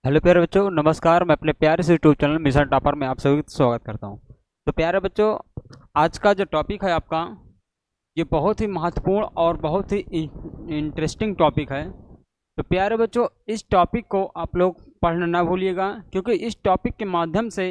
Hello प्यारे बच्चों, नमस्कार। मैं अपने प्यारे से यूट्यूब चैनल मिशन टॉपर में आप सभी का स्वागत करता हूं। तो प्यारे बच्चों, आज का जो टॉपिक है आपका, ये बहुत ही महत्वपूर्ण और बहुत ही इंटरेस्टिंग टॉपिक है। तो प्यारे बच्चों, इस टॉपिक को आप लोग पढ़ना ना भूलिएगा, क्योंकि इस टॉपिक के माध्यम से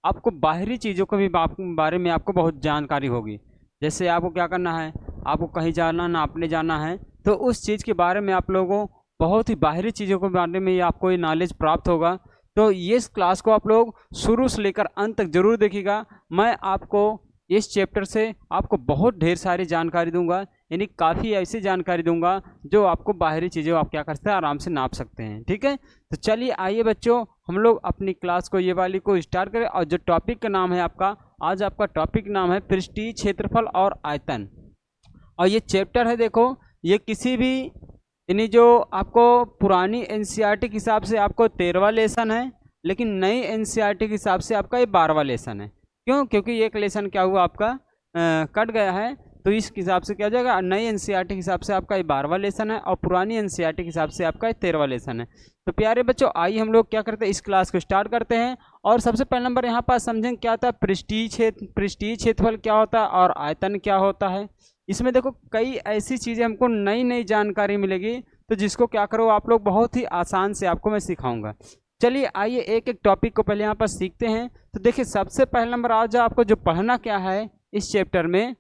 आपको बाहरी चीज़ों के भी बारे में आपको बहुत जानकारी होगी। जैसे आपको क्या करना है, आपको कहीं जाना ना आपने जाना है, तो उस चीज़ के बारे में आप लोगों बहुत ही बाहरी चीज़ों के बारे में आपको ये नॉलेज प्राप्त होगा। तो ये इस क्लास को आप लोग शुरू से लेकर अंत तक जरूर देखिएगा। मैं आपको इस चैप्टर से आपको बहुत ढेर सारी जानकारी दूंगा, यानी काफ़ी ऐसी जानकारी दूंगा जो आपको बाहरी चीज़ें आप क्या कर सकते हैं, आराम से नाप सकते हैं। ठीक है, तो चलिए आइए बच्चों, हम लोग अपनी क्लास को ये वाली को स्टार्ट करें। और जो टॉपिक का नाम है आपका, आज आपका टॉपिक नाम है पृष्ठीय क्षेत्रफल और आयतन। और ये चैप्टर है, देखो, ये किसी भी यानी जो आपको पुरानी एनसीईआरटी के हिसाब से आपको 13वां लेसन है, लेकिन नई एनसीईआरटी के हिसाब से आपका ये 12वां लेसन है। क्यों? क्योंकि एक लेसन क्या हुआ आपका कट गया है, तो इस हिसाब से क्या हो जाएगा, नई एनसीईआरटी के हिसाब से आपका ये 12वां लेसन है और पुरानी एनसीईआरटी के हिसाब से आपका ये 13वां लेसन है। तो प्यारे बच्चों, आइए हम लोग क्या करते हैं, इस क्लास को स्टार्ट करते हैं। और सबसे पहले नंबर यहाँ पर समझें क्या होता है पृष्ठीय क्षेत्रफल क्या होता है और आयतन क्या होता है। इसमें देखो कई ऐसी चीज़ें हमको नई नई जानकारी मिलेगी, तो जिसको क्या करो आप लोग बहुत ही आसान से आपको मैं सिखाऊंगा। चलिए आइए एक एक टॉपिक को पहले यहाँ पर सीखते हैं। तो देखिए सबसे पहला नंबर आज आपको जो पढ़ना क्या है इस चैप्टर में,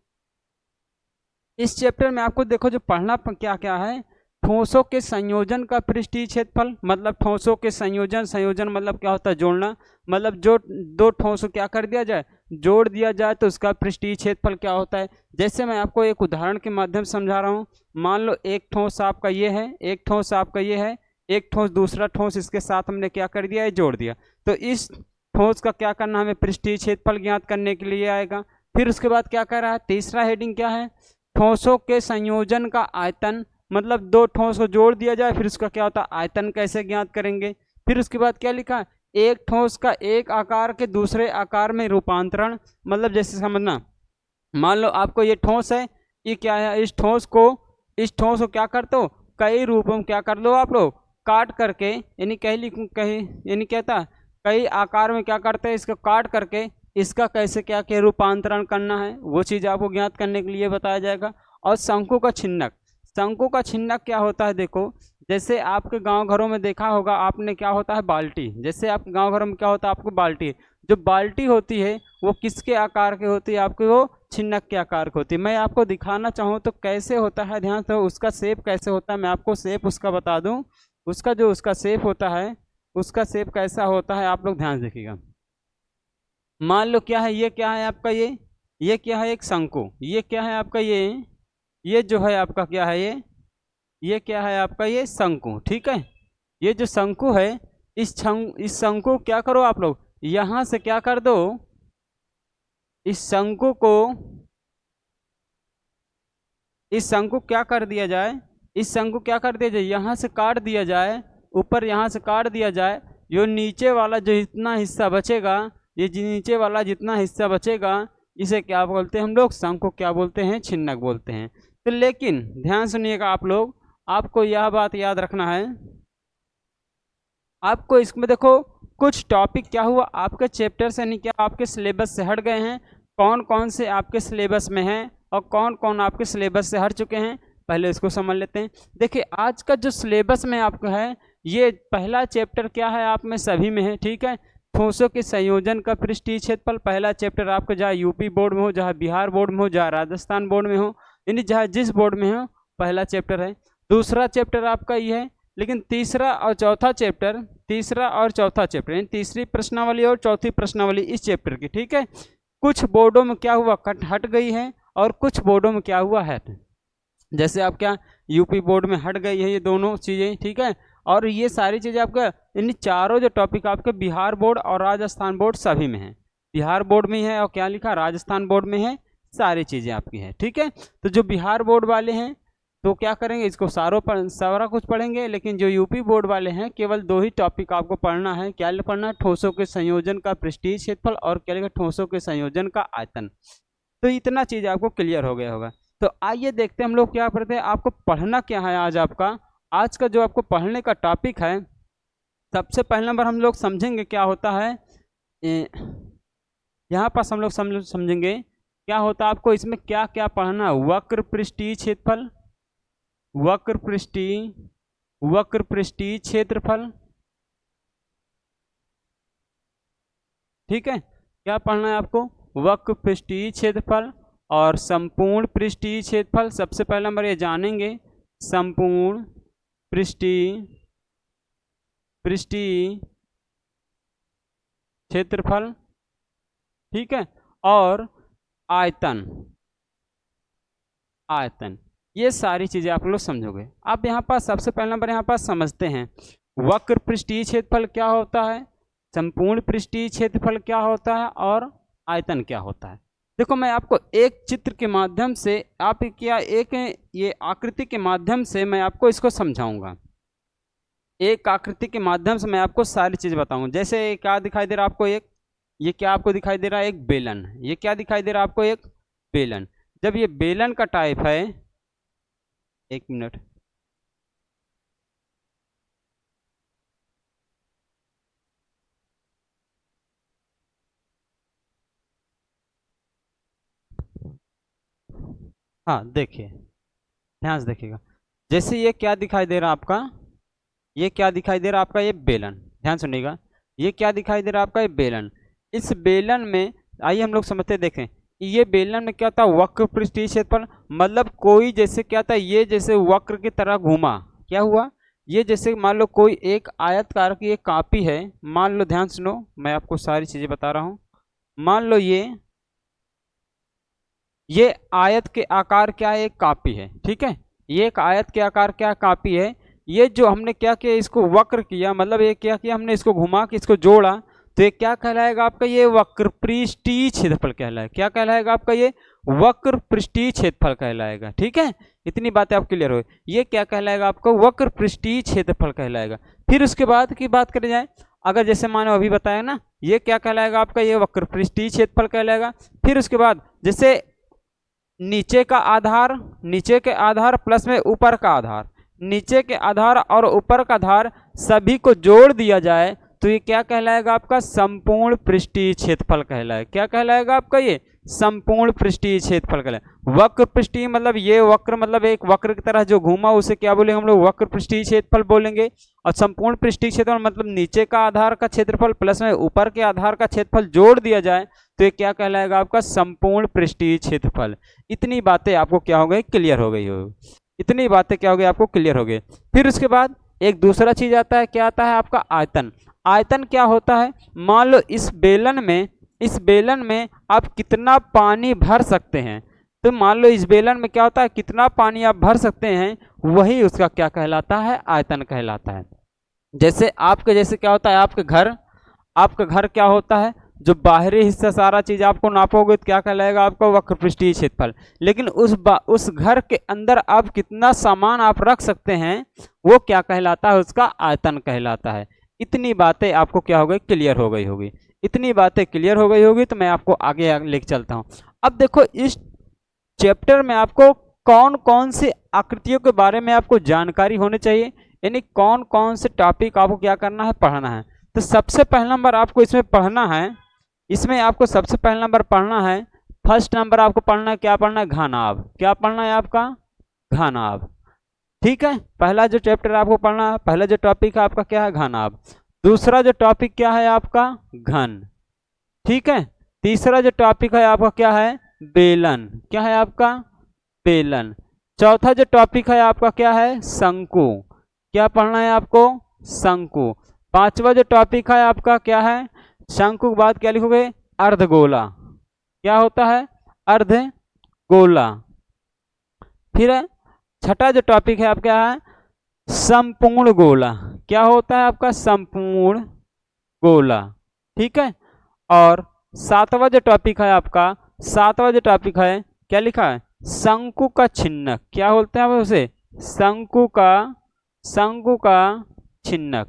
इस चैप्टर में आपको देखो जो पढ़ना क्या क्या है, ठोसों के संयोजन का पृष्ठीय क्षेत्रफल। मतलब ठोसों के संयोजन, संयोजन मतलब क्या होता है, जोड़ना। मतलब जो दो ठोस को क्या कर दिया जाए, जोड़ दिया जाए, तो उसका पृष्ठीय क्षेत्रफल क्या होता है। जैसे मैं आपको एक उदाहरण के माध्यम से समझा रहा हूँ। मान लो एक ठोस आपका ये है, एक ठोस आपका ये है, एक ठोस दूसरा ठोस इसके साथ हमने क्या कर दिया है, जोड़ दिया। तो इस ठोस का क्या करना, हमें पृष्ठीय क्षेत्रफल ज्ञात करने के लिए आएगा। फिर उसके बाद क्या कर रहा है, तीसरा हेडिंग क्या है, ठोसों के संयोजन का आयतन। मतलब दो ठोस को जोड़ दिया जाए, फिर उसका क्या होता है, आयतन कैसे ज्ञात करेंगे। फिर उसके बाद क्या लिखा, एक ठोस का एक आकार के दूसरे आकार में रूपांतरण। मतलब जैसे समझना, मान लो आपको ये ठोस है, ये क्या है, इस ठोस को क्या कर दो, कई रूपों में क्या कर दो आप लोग, काट करके, यानी कहीं यानी कहता कई आकार में क्या करते हैं, इसको काट करके इसका कैसे क्या क्या रूपांतरण करना है, वो चीज़ आपको ज्ञात करने के लिए बताया जाएगा। और शंकु का छिन्नक, शंकु का छिन्नक क्या होता है, देखो जैसे आपके गांव घरों में देखा होगा आपने, क्या होता है बाल्टी। जैसे आपके गांव घरों में क्या होता है, आपको बाल्टी, जो बाल्टी होती है वो किसके आकार की होती है, आपकी वो छिन्नक के आकार की होती है। मैं आपको दिखाना चाहूँ तो कैसे होता है, ध्यान से उसका शेप कैसे होता है, मैं आपको शेप उसका बता दूँ। उसका शेप होता है, उसका शेप कैसा होता है, आप लोग ध्यान देखिएगा। मान लो क्या है, ये क्या है आपका, ये क्या है, एक शंकु। ये क्या है आपका, ये जो है आपका क्या है, ये क्या है आपका, ये शंकु। ठीक है, ये जो शंकु है, इस शंकु क्या करो आप लोग, यहां से क्या कर दो, इस शंकु को, इस शंकु क्या कर दिया जाए, इस शंकु क्या कर दिया जाए, यहाँ से काट दिया जाए, ऊपर यहाँ से काट दिया जाए। जो नीचे वाला जो इतना हिस्सा बचेगा, ये नीचे वाला जितना हिस्सा बचेगा, इसे क्या बोलते हैं हम लोग, शंकु क्या बोलते हैं, छिन्नक बोलते हैं। तो लेकिन ध्यान सुनिएगा आप लोग, आपको यह बात याद रखना है, आपको इसमें देखो कुछ टॉपिक क्या हुआ आपके चैप्टर से, नहीं क्या आपके सिलेबस से हट गए हैं। कौन कौन से आपके सिलेबस में हैं और कौन कौन आपके सिलेबस से हट चुके हैं, पहले इसको समझ लेते हैं। देखिए आज का जो सिलेबस में आपका है, ये पहला चैप्टर क्या है, आप में सभी में है। ठीक है, ठोसों के संयोजन का पृष्ठीय क्षेत्रफल, पहला चैप्टर आपका, चाहे यूपी बोर्ड में हो, चाहे बिहार बोर्ड में हो, चाहे राजस्थान बोर्ड में हो, यानी चाहे जिस बोर्ड में हो, पहला चैप्टर है। दूसरा चैप्टर आपका ये है। लेकिन तीसरा और चौथा चैप्टर, यानी तीसरी प्रश्नावली और चौथी प्रश्नावली इस चैप्टर की, ठीक है, कुछ बोर्डों में क्या हुआ, कट हट गई है, और कुछ बोर्डों में क्या हुआ है, जैसे आप क्या यूपी बोर्ड में हट गई है ये दोनों चीज़ें। ठीक है, और ये सारी चीज़ें आपका, इन चारों जो टॉपिक आपके बिहार बोर्ड और राजस्थान बोर्ड सभी में है। बिहार बोर्ड में है और क्या लिखा, राजस्थान बोर्ड में है, सारी चीज़ें आपकी है। ठीक है, तो जो बिहार बोर्ड वाले हैं तो क्या करेंगे, इसको सारा कुछ पढ़ेंगे। लेकिन जो यूपी बोर्ड वाले हैं, केवल दो ही टॉपिक आपको पढ़ना है। क्या पढ़ना है, ठोसों के संयोजन का पृष्ठीय क्षेत्रफल और क्या लिखा, ठोसों के संयोजन का आयतन। तो इतना चीज़ आपको क्लियर हो गया होगा। तो आइए देखते हैं हम लोग क्या पढ़ते हैं, आपको पढ़ना क्या है आज। आपका आज का जो आपको पढ़ने का टॉपिक है, सबसे पहले नंबर हम लोग समझेंगे क्या होता है, यहाँ पास हम लोग समझेंगे क्या होता है, आपको इसमें क्या क्या पढ़ना है। वक्र पृष्ठीय क्षेत्रफल, वक्र पृष्ठीय क्षेत्रफल, ठीक है। क्या पढ़ना है आपको, वक्र पृष्ठीय क्षेत्रफल और संपूर्ण पृष्ठीय क्षेत्रफल। सबसे पहला नंबर ये जानेंगे संपूर्ण पृष्ठीय क्षेत्रफल, ठीक है। और आयतन, ये सारी चीजें आप लोग समझोगे। आप यहाँ पास सबसे पहला नंबर यहाँ पास समझते हैं वक्र पृष्ठीय क्षेत्रफल क्या होता है, संपूर्ण पृष्ठीय क्षेत्रफल क्या होता है और आयतन क्या होता है। देखो मैं आपको एक चित्र के माध्यम से, आप क्या एक ये आकृति के माध्यम से मैं आपको इसको समझाऊंगा। एक आकृति के माध्यम से मैं आपको सारी चीज़ बताऊंगा। जैसे क्या दिखाई दे रहा है आपको, एक ये क्या आपको दिखाई दे रहा है, एक बेलन। ये क्या दिखाई दे रहा है आपको, एक बेलन। जब ये बेलन का टाइप है, एक मिनट, हाँ देखिए ध्यान से देखिएगा। जैसे ये क्या दिखाई दे रहा है आपका, ये क्या दिखाई दे रहा है आपका, ये बेलन। ध्यान सुनिएगा, ये क्या दिखाई दे रहा है आपका, ये बेलन। इस बेलन में आइए हम लोग समझते देखें, ये बेलन में क्या था, वक्र पृष्ठीय क्षेत्रफल। मतलब कोई जैसे क्या था, ये जैसे वक्र की तरह घूमा, क्या हुआ, ये जैसे मान लो कोई एक आयतकार की एक कॉपी है। मान लो, ध्यान सुनो, मैं आपको सारी चीजें बता रहा हूं। मान लो ये आयत के आकार क्या है, एक कॉपी है, ठीक है। ये एक आयत के आकार क्या कॉपी है। ये जो हमने क्या किया, इसको वक्र किया, मतलब ये क्या किया हमने, इसको घुमा के इसको जोड़ा, तो ये क्या कहलाएगा आपका, ये वक्र पृष्ठीय क्षेत्रफल कहलाएगा। क्या कहलाएगा आपका, ये वक्र पृष्ठीय क्षेत्रफल कहलाएगा, ठीक है। इतनी बातें आप क्लियर हो, ये क्या कहलाएगा आपको, वक्र पृष्ठीय क्षेत्रफल कहलाएगा। फिर उसके बाद की बात करी जाए, अगर जैसे मानो अभी बताया ना, ये क्या कहलाएगा आपका, ये वक्र पृष्ठीय क्षेत्रफल कहलाएगा। फिर उसके बाद जैसे नीचे के आधार प्लस में ऊपर का आधार, नीचे के आधार और ऊपर का आधार सभी को जोड़ दिया जाए तो ये क्या कहलाएगा आपका, संपूर्ण पृष्ठीय क्षेत्रफल कहलाएगा। क्या कहलाएगा आपका, ये संपूर्ण पृष्ठीय क्षेत्रफल कहलाएगा। वक्र पृष्ठीय मतलब ये वक्र, मतलब एक वक्र की तरह जो घूमा, उसे क्या बोलेंगे हम लोग, वक्र पृष्ठीय क्षेत्रफल बोलेंगे। और संपूर्ण पृष्ठीय क्षेत्रफल मतलब नीचे का आधार का क्षेत्रफल प्लस में ऊपर के आधार का क्षेत्रफल जोड़ दिया जाए तो ये क्या कहलाएगा आपका, संपूर्ण पृष्ठीय क्षेत्रफल। इतनी बातें आपको क्या हो गई, क्लियर हो गई हो। इतनी बातें क्या हो गई आपको, क्लियर हो गई। फिर उसके बाद एक दूसरा चीज आता है, क्या आता है आपका, आयतन। आयतन क्या होता है, मान लो इस बेलन में आप कितना पानी भर सकते हैं। तो मान लो इस बेलन में क्या होता है, कितना पानी आप भर सकते हैं, वही उसका क्या कहलाता है, आयतन कहलाता है। जैसे क्या होता है, आपका घर क्या होता है, जो बाहरी हिस्सा सारा चीज आपको नापोगे तो क्या कहलाएगा आपका, वक्र पृष्ठीय क्षेत्रफल। लेकिन उस घर के अंदर आप कितना सामान आप रख सकते हैं, वो क्या कहलाता है, उसका आयतन कहलाता है। इतनी बातें आपको क्या हो गई, क्लियर हो गई होगी। इतनी बातें क्लियर हो गई होगी तो मैं आपको आगे लेके चलता हूँ। अब देखो इस चैप्टर में आपको कौन कौन सी आकृतियों के बारे में आपको जानकारी होनी चाहिए, यानी कौन कौन से टॉपिक आपको क्या करना है, पढ़ना है। तो सबसे पहला नंबर आपको इसमें पढ़ना है, इसमें आपको सबसे पहला नंबर पढ़ना है, फर्स्ट नंबर आपको पढ़ना है, क्या पढ़ना है, घनाभ। क्या पढ़ना है आपका, घनाभ, ठीक है। पहला जो चैप्टर आपको पढ़ना है, पहला जो टॉपिक है आपका क्या है, घनाभ। दूसरा जो टॉपिक क्या है आपका, घन, ठीक है। तीसरा जो टॉपिक है आपका क्या है, बेलन। क्या है आपका, बेलन। चौथा जो टॉपिक है आपका क्या है, शंकु। क्या पढ़ना है आपको, शंकु। पांचवा जो टॉपिक है आपका क्या है, शंकु के बाद क्या लिखोगे, अर्धगोला। क्या होता है, अर्धगोला। फिर छठा जो टॉपिक है आपका क्या है, संपूर्ण गोला। क्या होता है आपका, संपूर्ण गोला, ठीक है। और सातवां जो टॉपिक है आपका, सातवां जो टॉपिक है क्या लिखा है, शंकु का छिन्नक। क्या बोलते हैं आप उसे, शंकु का छिन्नक,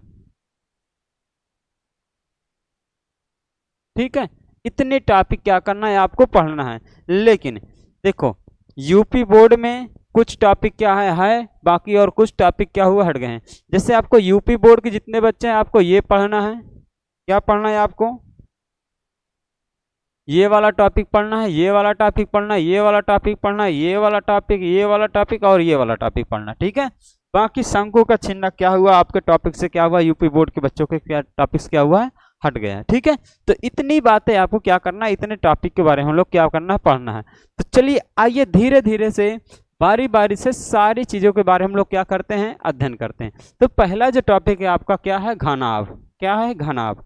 ठीक है। इतने टॉपिक क्या करना है आपको, पढ़ना है। लेकिन देखो यूपी बोर्ड में कुछ टॉपिक क्या है बाकी, और कुछ टॉपिक क्या हुआ हट गए हैं। जैसे आपको यूपी बोर्ड के जितने बच्चे हैं आपको ये पढ़ना है, क्या पढ़ना है आपको, ये वाला टॉपिक पढ़ना है, ये वाला टॉपिक पढ़ना है, ये वाला टॉपिक पढ़ना है, ये वाला टॉपिक, ये वाला टॉपिक और ये वाला टॉपिक पढ़ना, ठीक है। बाकी शंकु का छिन्ना क्या हुआ आपके टॉपिक से, क्या हुआ यूपी बोर्ड के बच्चों के क्या टॉपिक्स क्या हुआ है, हट गया है, ठीक है। तो इतनी बातें आपको क्या करना है, इतने टॉपिक के बारे में हम लोग क्या करना है, पढ़ना है। तो चलिए आइए धीरे धीरे से बारी बारी से सारी चीज़ों के बारे में हम लोग क्या करते हैं, अध्ययन करते हैं। तो पहला जो टॉपिक है आपका क्या है, घनाभ। क्या है, घनाभ।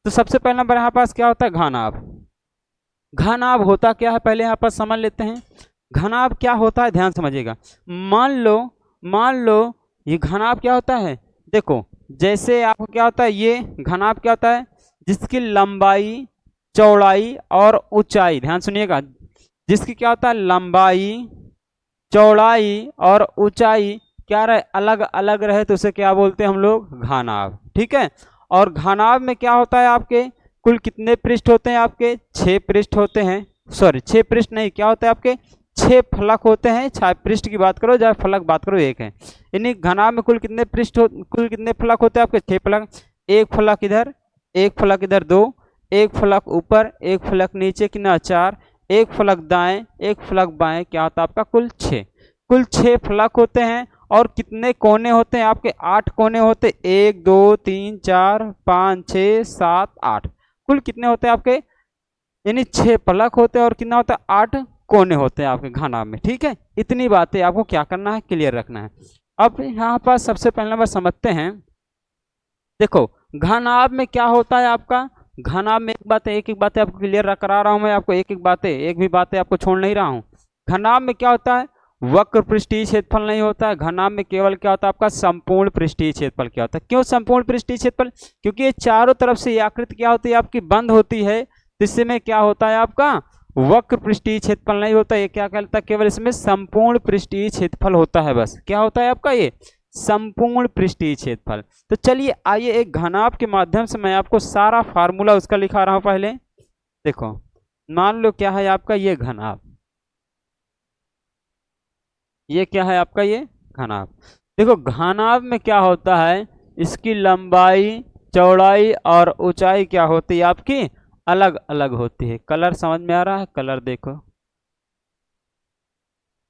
तो सबसे पहला नंबर यहाँ पास क्या होता है, घनाभ। घनाभ होता क्या है पहले यहाँ पर समझ लेते हैं। घनाभ क्या होता है, ध्यान समझिएगा। मान लो ये घनाभ क्या होता है, देखो जैसे आपको क्या होता है, ये घनाभ क्या होता है, जिसकी लंबाई चौड़ाई और ऊंचाई, ध्यान सुनिएगा, जिसकी क्या होता है, लंबाई चौड़ाई और ऊंचाई क्या रहे, अलग अलग रहे, तो उसे क्या बोलते हैं हम लोग, घनाभ, ठीक है। और घनाभ में क्या होता है, आपके कुल कितने पृष्ठ होते हैं, आपके 6 पृष्ठ होते हैं, सॉरी 6 पृष्ठ नहीं, क्या होता है आपके 6 फलक होते हैं। 6 पृष्ठ की बात करो चाहे फलक बात करो, एक है। यानी घनाभ में कुल कितने पृष्ठ कुल कितने फलक होते हैं आपके, 6 फलक। एक फलक इधर, एक फलक इधर 2, एक फलक ऊपर, एक फलक नीचे, कितना 4, एक फलक दाएं, एक फलक बाएं, क्या होता है आपका कुल 6। कुल 6 फलक होते हैं। और कितने कोने होते हैं आपके, 8 कोने होते, 1 2 3 4 5 6 7 8, कुल कितने होते हैं आपके, यानी 6 फलक होते हैं और कितना होता है, 8 कोने होते हैं आपके घनाभ में, ठीक है। इतनी बातें आपको क्या करना है, क्लियर रखना है। अब यहाँ पर सबसे पहले नंबर समझते हैं, देखो घनाभ में क्या होता है आपका। घनाभ में एक एक बातें आपको क्लियर करा रहा हूँ मैं, आपको एक एक बातें, एक भी बातें आपको छोड़ नहीं रहा हूँ। घनाभ में क्या होता है, वक्र पृष्ठीय क्षेत्रफल नहीं होता है। घनाभ में केवल क्या होता है आपका, संपूर्ण पृष्ठीय क्षेत्रफल क्या होता है। क्यों संपूर्ण पृष्ठीय क्षेत्रफल, क्योंकि ये चारों तरफ से ये आकृति क्या होती है आपकी, बंद होती है, तो इसमें क्या होता है आपका, वक्र पृष्ठीय क्षेत्रफल नहीं होता। ये क्या कहता है, केवल इसमें संपूर्ण पृष्ठीय क्षेत्रफल होता है, बस क्या होता है आपका, ये संपूर्ण पृष्ठीय क्षेत्रफल। तो चलिए आइए एक घनाभ के माध्यम से मैं आपको सारा फार्मूला उसका लिखा रहा हूं। पहले देखो, मान लो क्या है आपका ये घनाभ, ये क्या है आपका ये घनाभ। देखो घनाभ में क्या होता है, इसकी लंबाई चौड़ाई और ऊंचाई क्या होती है आपकी, अलग अलग होती है। कलर समझ में आ रहा है, कलर देखो,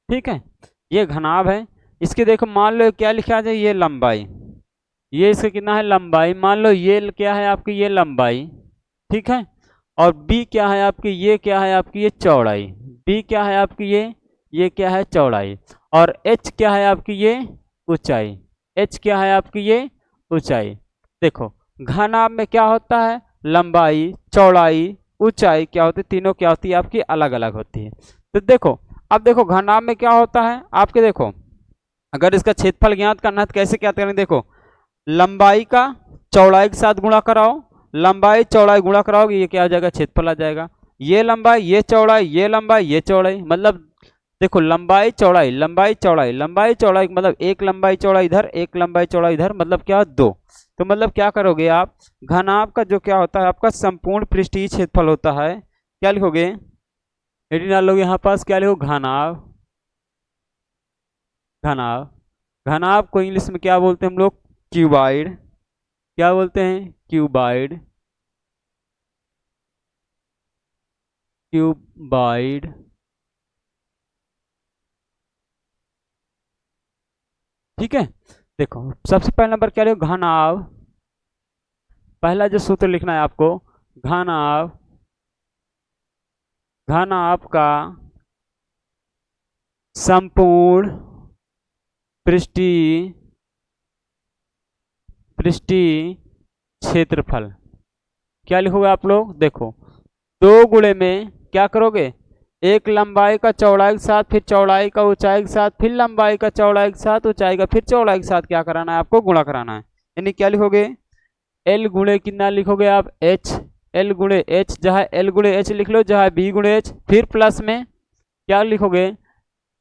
ठीक है। ये घनाभ है, इसके देखो मान लो क्या लिखा जाए, ये लंबाई, ये इसका कितना है लंबाई, मान लो ये क्या है आपकी, ये लंबाई, ठीक है। और बी क्या है आपकी, ये क्या है आपकी, ये चौड़ाई, बी क्या है आपकी, ये क्या है चौड़ाई। और एच क्या है आपकी, ये ऊंचाई, एच क्या है आपकी, ये ऊंचाई। देखो घनाभ में क्या होता है, लंबाई चौड़ाई ऊंचाई क्या होती है, तीनों क्या होती है आपकी, अलग अलग होती है। तो देखो अब देखो घनाभ में क्या होता है आपके, देखो अगर इसका क्षेत्रफल ज्ञात करना है तो कैसे क्या करेंगे, देखो लंबाई का चौड़ाई के साथ गुणा कराओ, लंबाई चौड़ाई गुणा कराओगे, ये क्या आ जाएगा, क्षेत्रफल आ जाएगा। ये लंबाई, ये चौड़ाई, ये लंबाई, ये चौड़ाई, मतलब देखो लंबाई चौड़ाई लंबाई चौड़ाई लंबाई चौड़ाई, मतलब एक लंबाई चौड़ाई इधर, एक लंबाई चौड़ाई इधर, मतलब क्या 2। तो मतलब क्या करोगे आप, घनाभ का जो क्या होता है आपका संपूर्ण पृष्ठीय क्षेत्रफल होता है, क्या लिखोगे, एडी डाल लोगे यहाँ पास, क्या लिखो घनाभ। घनाभ, घनाभ को इंग्लिश में क्या बोलते हैं हम लोग, क्यूबाइड। क्या बोलते हैं, क्यूबाइड, क्यूबाइड, ठीक है। देखो सबसे पहला नंबर क्या लिखो, घनाभ, पहला जो सूत्र लिखना है आपको, घनाभ, घनाभ का संपूर्ण पृष्ठीय क्षेत्रफल, क्या लिखोगे आप लोग, देखो 2 गुणे में क्या करोगे, एक लंबाई का चौड़ाई के साथ, फिर चौड़ाई का ऊंचाई के साथ, फिर लंबाई का चौड़ाई के साथ, ऊंचाई का फिर चौड़ाई के साथ क्या कराना है आपको, गुणा कराना है। यानी क्या लिखोगे, एल गुणे कितना लिखोगे आप, एच, एल गुणे एच, जहाँ एल गुणे एच लिख लो, जहाँ बी गुणे एच, फिर प्लस में क्या लिखोगे,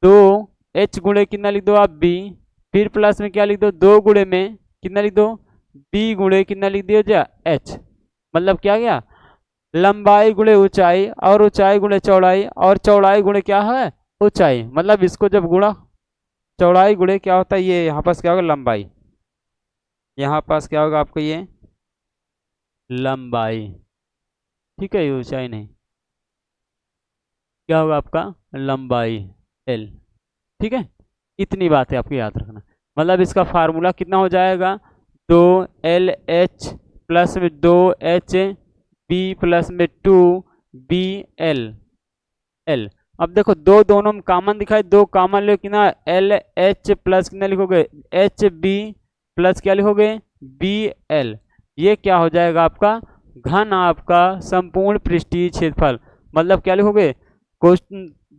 2 एच गुणे कितना लिख दो आप, बी, फिर प्लस में क्या लिख दो, 2 गुणे में कितना लिख दो, बी गुणे कितना लिख दिया जा, एच। मतलब क्या गया, लंबाई गुणे ऊंचाई और ऊंचाई गुणे चौड़ाई और चौड़ाई गुणे क्या है, ऊंचाई। मतलब इसको जब गुणा चौड़ाई गुणे क्या होता है, ये यहाँ पास क्या होगा, लंबाई। यहाँ पास क्या होगा आपको, ये लंबाई, ठीक है, ये ऊंचाई नहीं, क्या होगा आपका लंबाई एल, ठीक है। इतनी बात है आपको याद रखना। मतलब इसका फार्मूला कितना हो जाएगा, 2LH प्लस में 2HB प्लस में 2BL एल। अब देखो दो दोनों में कॉमन दिखाई, दो कॉमन लो कितना, LH प्लस कितना लिखोगे, HB प्लस क्या लिखोगे, BL। ये क्या हो जाएगा आपका घन आपका संपूर्ण पृष्ठीय क्षेत्रफल। मतलब क्या लिखोगे,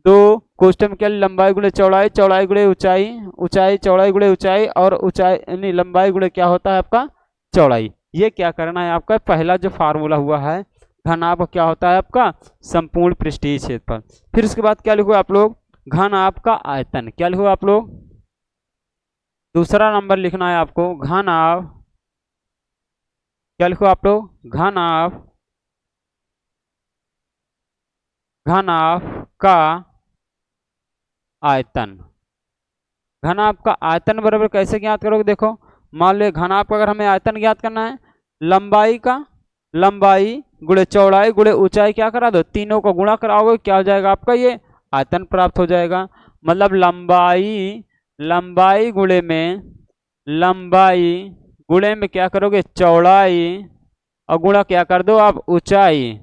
दो कोष्टक में क्या, लंबाई गुणे चौड़ाई, चौड़ाई गुणे ऊंचाई, ऊंचाई चौड़ाई गुणे ऊंचाई, और ऊंचाई यानी लंबाई गुणे क्या होता है आपका चौड़ाई। ये क्या करना है आपका, पहला जो फार्मूला हुआ है घनाभ क्या होता है आपका संपूर्ण पृष्ठीय क्षेत्रफल। फिर उसके बाद क्या लिखो आप लोग, घनाभ का आयतन। क्या लिखो आप लोग, दूसरा नंबर लिखना है आपको घनाभ, क्या लिखो आप लोग, घनाभ, घनाभ का आयतन। घनाभ का आयतन बराबर कैसे ज्ञात करोगे, देखो मान लो घनाभ का अगर हमें आयतन ज्ञात करना है, लंबाई का, लंबाई गुणे चौड़ाई गुणे ऊंचाई क्या करा दो, तीनों को गुणा कराओगे, क्या हो जाएगा आपका ये आयतन प्राप्त हो जाएगा। मतलब लंबाई, लंबाई गुणे में, लंबाई गुणे में क्या करोगे चौड़ाई, और गुणा क्या कर दो आप ऊंचाई,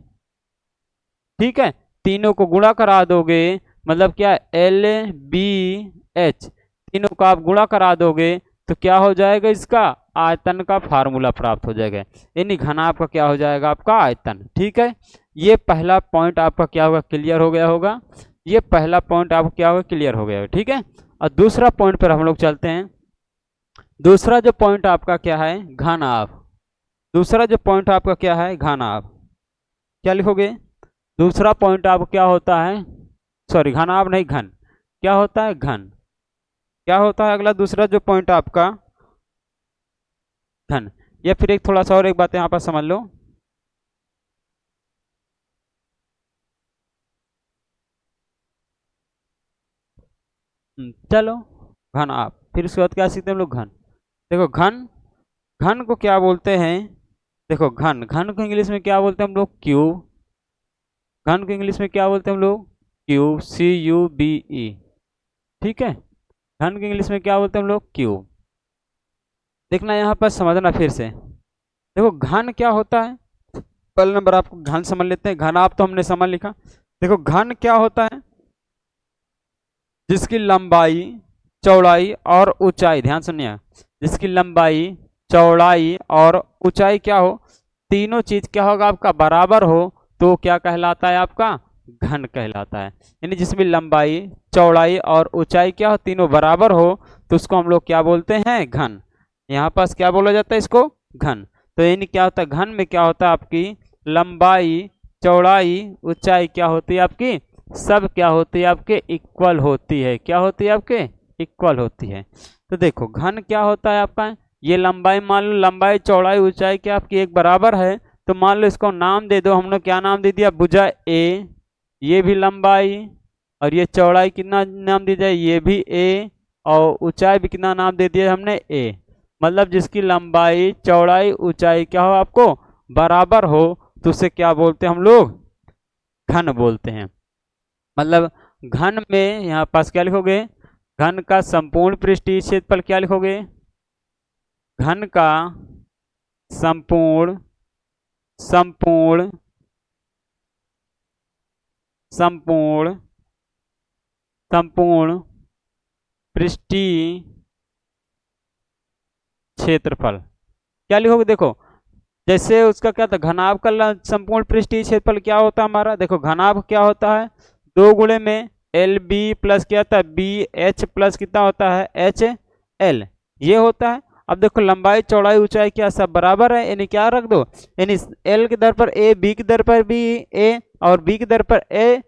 ठीक है, तीनों को गुणा करा दोगे, मतलब क्या LBH, तीनों का आप गुणा करा दोगे तो क्या हो जाएगा, इसका आयतन का फार्मूला प्राप्त हो जाएगा, यानी घनाभ का क्या हो जाएगा आपका आयतन, ठीक है। ये पहला पॉइंट आपका क्या होगा, क्लियर हो गया होगा। ये पहला पॉइंट आपको क्या होगा, क्लियर हो गया होगा, ठीक है। और दूसरा पॉइंट पर हम लोग चलते हैं। दूसरा जो पॉइंट आपका क्या है, घनाभ। दूसरा जो पॉइंट आपका क्या है, घनाभ। क्या लिखोगे, दूसरा पॉइंट आपको क्या होता है, सॉरी घनाभ नहीं घन, क्या होता है घन, क्या होता है अगला दूसरा जो पॉइंट आपका घन। या फिर एक थोड़ा सा और एक बात यहाँ पर समझ लो, चलो घनाभ, फिर उसके बाद क्या सीखते हैं हम लोग घन। देखो घन, घन को क्या बोलते हैं, देखो घन, घन को इंग्लिश में क्या बोलते हैं हम लोग, क्यूब। घन को इंग्लिश में क्या बोलते हैं हम लोग, क्यूब, CUBE, ठीक है। घन को इंग्लिश में क्या बोलते हैं हम लोग, क्यूब। देखना यहाँ पर समझना फिर से, देखो घन क्या होता है, पहले नंबर आपको घन समझ लेते हैं। घनाभ तो हमने समझ लिखा। देखो घन क्या होता है, जिसकी लंबाई चौड़ाई और ऊंचाई, ध्यान सुनिए, जिसकी लंबाई चौड़ाई और ऊंचाई क्या हो, तीनों चीज क्या होगा आपका बराबर हो, तो क्या कहलाता है आपका घन कहलाता है। यानी जिसमें लंबाई चौड़ाई और ऊंचाई क्या हो, तीनों बराबर हो, तो उसको हम लोग क्या बोलते हैं घन। यहाँ पास क्या बोला जाता है इसको, घन। तो यानी क्या होता है, घन में क्या होता है आपकी लंबाई चौड़ाई ऊंचाई क्या होती है आपकी, सब क्या होती है आपके इक्वल होती है, क्या होती है आपके इक्वल होती है। तो देखो घन क्या होता है आपका, ये लंबाई मान लो, लंबाई चौड़ाई ऊंचाई क्या आपकी एक बराबर है, तो मान लो इसको नाम दे दो, हम लोग क्या नाम दे दिया, भुजा A, ये भी लंबाई, और ये चौड़ाई कितना नाम दी जाए, ये भी A, और ऊंचाई भी कितना नाम दे दिया हमने A। मतलब जिसकी लंबाई चौड़ाई ऊंचाई क्या हो आपको बराबर हो, तो उसे क्या बोलते हैं हम लोग, घन बोलते हैं। मतलब घन में यहाँ पास क्या लिखोगे, घन का संपूर्ण पृष्ठीय क्षेत्रफल क्या लिखोगे, घन का संपूर्ण, संपूर्ण, संपूर्ण, संपूर्ण पृष्ठीय क्षेत्रफल क्या लिखोगे, देखो जैसे उसका क्या था, घनाभ का संपूर्ण पृष्ठीय क्षेत्रफल क्या होता है हमारा, देखो घनाभ क्या होता है, दो गुणे में LB प्लस क्या होता है BH प्लस कितना होता है HL, ये होता है। अब देखो लंबाई चौड़ाई ऊंचाई क्या सब बराबर है, यानी क्या रख दो, यानी L के दर पर A, B के दर पर B A, और B के दर पर A,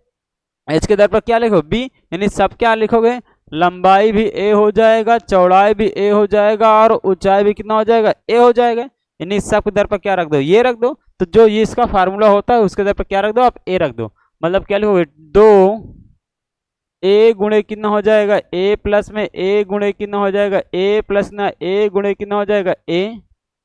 H के दर पर क्या लिखो B, यानी सब क्या लिखोगे, लंबाई भी A हो जाएगा, चौड़ाई भी A हो जाएगा, और ऊंचाई भी कितना हो जाएगा A हो जाएगा। यानी सब के दर पर क्या रख दो, ये रख दो। तो जो ये इसका फार्मूला होता है उसके दर पर क्या रख दो आप A रख दो। मतलब क्या लिखोगे, दो ए गुणे कितना हो जाएगा, ए प्लस में ए गुणे कितना हो जाएगा, ए प्लस ना ए गुणे कितना हो जाएगा, ए।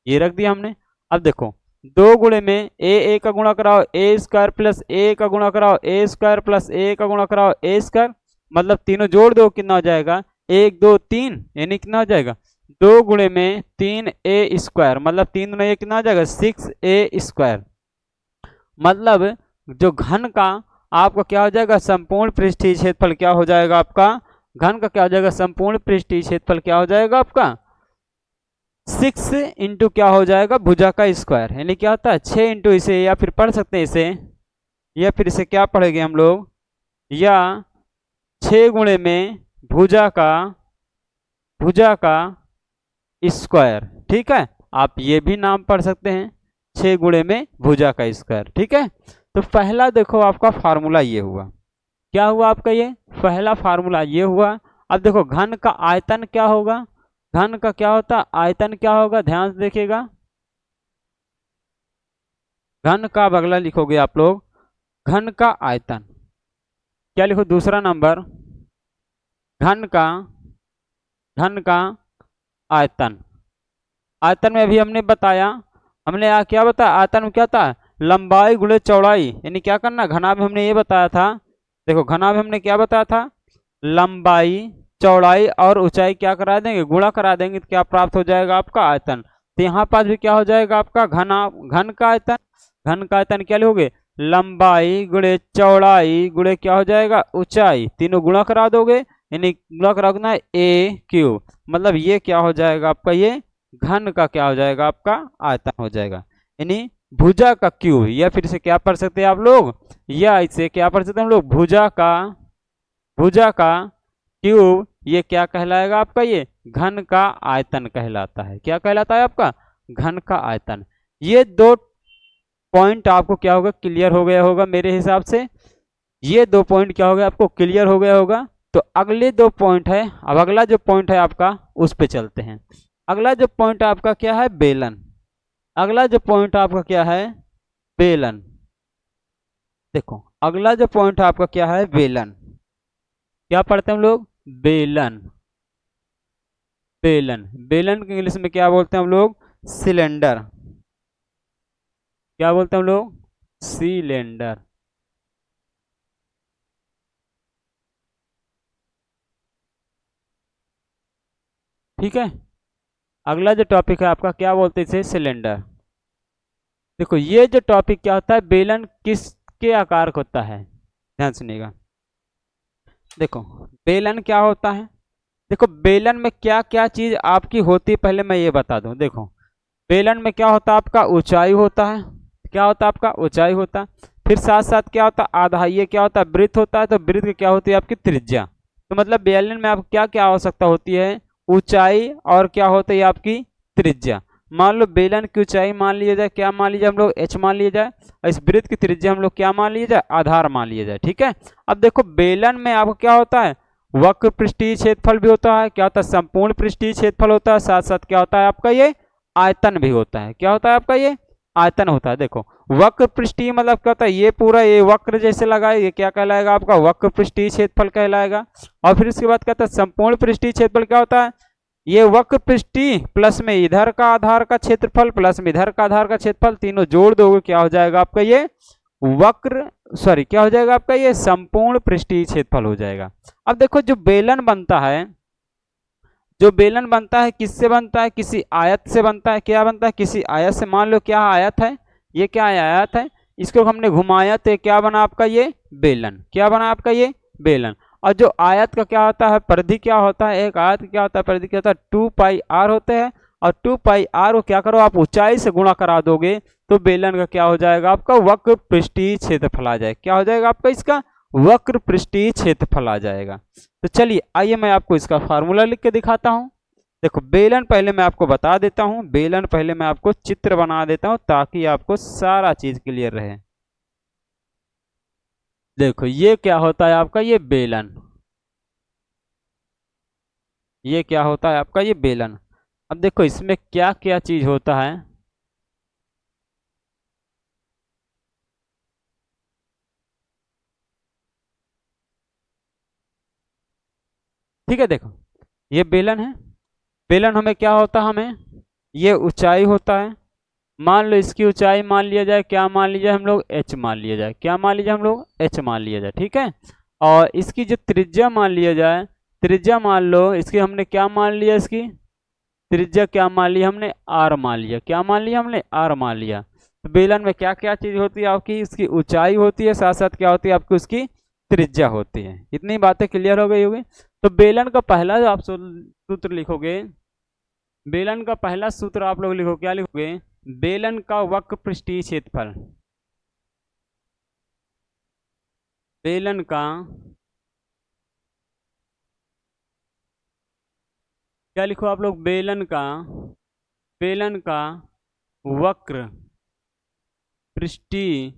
ये रख दिया हमने। अब देखो दो गुणे में ए का गुणा कराओ ए स्क्वायर प्लस ए का गुणा कराओ ए स्क्वायर प्लस ए का गुणा कराओ ए स्क्वायर, मतलब तीनों जोड़ दो कितना हो जाएगा, एक दो तीन, यानी कितना हो जाएगा, दो गुणे में तीन ए स्क्वायर, मतलब तीन गुणे कितना हो जाएगा, 6a स्क्वायर। मतलब जो घन का आपका क्या हो जाएगा, संपूर्ण पृष्ठीय क्षेत्रफल क्या हो जाएगा आपका, घन का क्या हो जाएगा, संपूर्ण पृष्ठीय क्षेत्रफल क्या हो जाएगा आपका, 6 इंटू क्या हो जाएगा, भुजा का स्क्वायर, यानी क्या होता है 6 इंटू इसे, या फिर पढ़ सकते हैं इसे, या फिर इसे क्या पढ़ेंगे हम लोग, या 6 गुणे में भुजा का स्क्वायर। ठीक है, आप ये भी नाम पढ़ सकते हैं, 6 गुणे में भुजा का स्क्वायर। ठीक है, तो पहला देखो आपका फार्मूला ये हुआ, क्या हुआ आपका, ये पहला फार्मूला ये हुआ। अब देखो घन का आयतन क्या होगा, घन का क्या होता, आयतन क्या होगा, ध्यान से देखिएगा, घन का अगला लिखोगे आप लोग, घन का आयतन क्या लिखो, दूसरा नंबर, घन का आयतन। आयतन में अभी हमने बताया, हमने यहाँ क्या बताया, आयतन में क्या था, लंबाई गुणे चौड़ाई, यानी क्या करना, घना में हमने ये बताया था, देखो घना में हमने क्या बताया था, लंबाई चौड़ाई और ऊंचाई क्या करा देंगे, गुणा करा देंगे, तो क्या प्राप्त हो जाएगा आपका आयतन। तो यहाँ पास भी क्या हो जाएगा आपका घन का आयतन, घन का आयतन क्या लिखोगे, लंबाई गुणे चौड़ाई गुणे क्या हो जाएगा, ऊंचाई, तीनों गुणा करा दोगे, यानी गुणा करा देना ए क्यूब, मतलब ये क्या हो जाएगा आपका, ये घन का क्या हो जाएगा आपका आयतन हो जाएगा, यानी भुजा का क्यूब, या फिर इसे क्या पढ़ सकते हैं आप लोग, या इसे क्या पढ़ सकते हैं हम लोग, भुजा का क्यूब, ये क्या कहलाएगा आपका, ये घन का आयतन कहलाता है। क्या कहलाता है आपका, घन का आयतन। ये दो पॉइंट आपको क्या होगा, क्लियर हो गया होगा मेरे हिसाब से, ये दो पॉइंट क्या हो गया आपको, क्लियर हो गया होगा। तो अगले दो पॉइंट है, अब अगला जो पॉइंट है आपका उस पे चलते हैं। अगला जो पॉइंट आपका क्या है, बेलन। अगला जो पॉइंट आपका क्या है, बेलन। देखो अगला जो पॉइंट आपका क्या है, बेलन। क्या पढ़ते हैं हम लोग, बेलन। बेलन, बेलन के इंग्लिश में क्या बोलते हैं हम लोग, सिलेंडर। क्या बोलते हैं हम लोग, सिलेंडर। ठीक है, अगला जो टॉपिक है आपका क्या बोलते हैं इसे, सिलेंडर। देखो ये जो टॉपिक क्या होता है, बेलन किसके आकार का होता है, ध्यान सुनिएगा। देखो बेलन क्या होता है, देखो बेलन में क्या क्या चीज आपकी होती है, पहले मैं ये बता दूं। देखो बेलन में क्या होता है आपका, ऊंचाई होता है, क्या होता है आपका, ऊंचाई होता है। फिर साथ साथ क्या होता है, आधा ये क्या होता है, वृत्त होता है, तो वृत्त की क्या होती है आपकी, त्रिज्या। तो मतलब बेलन में आप क्या क्या आवश्यकता होती है, ऊंचाई और क्या होती है आपकी, त्रिज्या। मान लो बेलन की ऊंचाई मान लिया जाए, क्या मान लिया हम लोग, h मान लिया जाए, और इस वृत्त की त्रिज्या हम लोग क्या मान लिया जाए, आधार मान लिया जाए। ठीक है, अब देखो बेलन में आपको क्या होता है, वक्र पृष्ठीय क्षेत्रफल भी होता है, क्या होता है, संपूर्ण पृष्ठीय क्षेत्रफल होता है, साथ साथ क्या होता है आपका, ये आयतन भी होता है। क्या होता है आपका, ये आयतन होता है। देखो वक्र पृष्ठीय मतलब क्या होता है, ये पूरा ये वक्र जैसे लगा है, ये क्या कहलाएगा आपका, वक्र पृष्ठीय क्षेत्रफल कहलाएगा। और फिर उसके बाद क्या होता है, संपूर्ण पृष्ठीय क्षेत्रफल क्या होता है, ये वक्र पृष्ठीय प्लस में इधर का आधार का क्षेत्रफल प्लस में इधर का आधार का क्षेत्रफल, तीनों जोड़ दोगे क्या हो जाएगा आपका, ये वक्र सॉरी क्या हो जाएगा आपका, ये संपूर्ण पृष्ठीय क्षेत्रफल हो जाएगा। अब देखो जो बेलन बनता है, जो बेलन बनता है किससे बनता है, किसी आयत से बनता है। क्या बनता है, किसी आयत से। मान लो क्या आयत है, ये क्या है, आयत है, इसको हमने घुमाया तो क्या बना आपका, ये बेलन। क्या बना आपका, ये बेलन। और जो आयत का क्या होता है, परिधि क्या होता है, एक आयत क्या होता है, परिधि क्या होता है, 2πr होते हैं। और 2πr को क्या करो आप, ऊंचाई से गुणा करा दोगे तो बेलन का क्या हो जाएगा आपका, वक्र पृष्ठीय क्षेत्रफल आ जाएगा। क्या हो जाएगा आपका, इसका वक्र पृष्ठीय क्षेत्रफल आ जाएगा। तो चलिए आइए मैं आपको इसका फार्मूला लिख के दिखाता हूं। देखो बेलन पहले मैं आपको बता देता हूं, बेलन पहले मैं आपको चित्र बना देता हूं ताकि आपको सारा चीज क्लियर रहे। देखो ये क्या होता है आपका, ये बेलन। ये क्या होता है आपका, ये बेलन। अब देखो इसमें क्या क्या चीज होता है। ठीक है। देखो ये बेलन है, बेलन हमें क्या होता है, हमें ये ऊंचाई होता है। मान लो इसकी ऊंचाई मान लिया जाए, क्या मान लिया जाए हम लोग, एच मान लिया जाए, क्या मान लिया जाए हम लोग, एच मान लिया जाए। ठीक है। और इसकी जो त्रिज्या मान लिया जाए, त्रिज्या मान लो इसकी हमने क्या मान लिया, इसकी त्रिज्या क्या मान लिया हमने, आर मान लिया। क्या मान लिया हमने, आर मान लिया। तो बेलन में क्या क्या चीज होती है आपकी, इसकी ऊंचाई होती है, साथ साथ क्या होती है आपकी, उसकी त्रिज्या होती है। इतनी बातें क्लियर हो गई होगी। तो बेलन का पहला जो आप सूत्र लिखोगे, बेलन का पहला सूत्र आप लोग लिखो, क्या लिखोगे, बेलन का वक्र पृष्ठीय क्षेत्रफल। बेलन का क्या लिखो आप लोग, बेलन का वक्र पृष्ठीय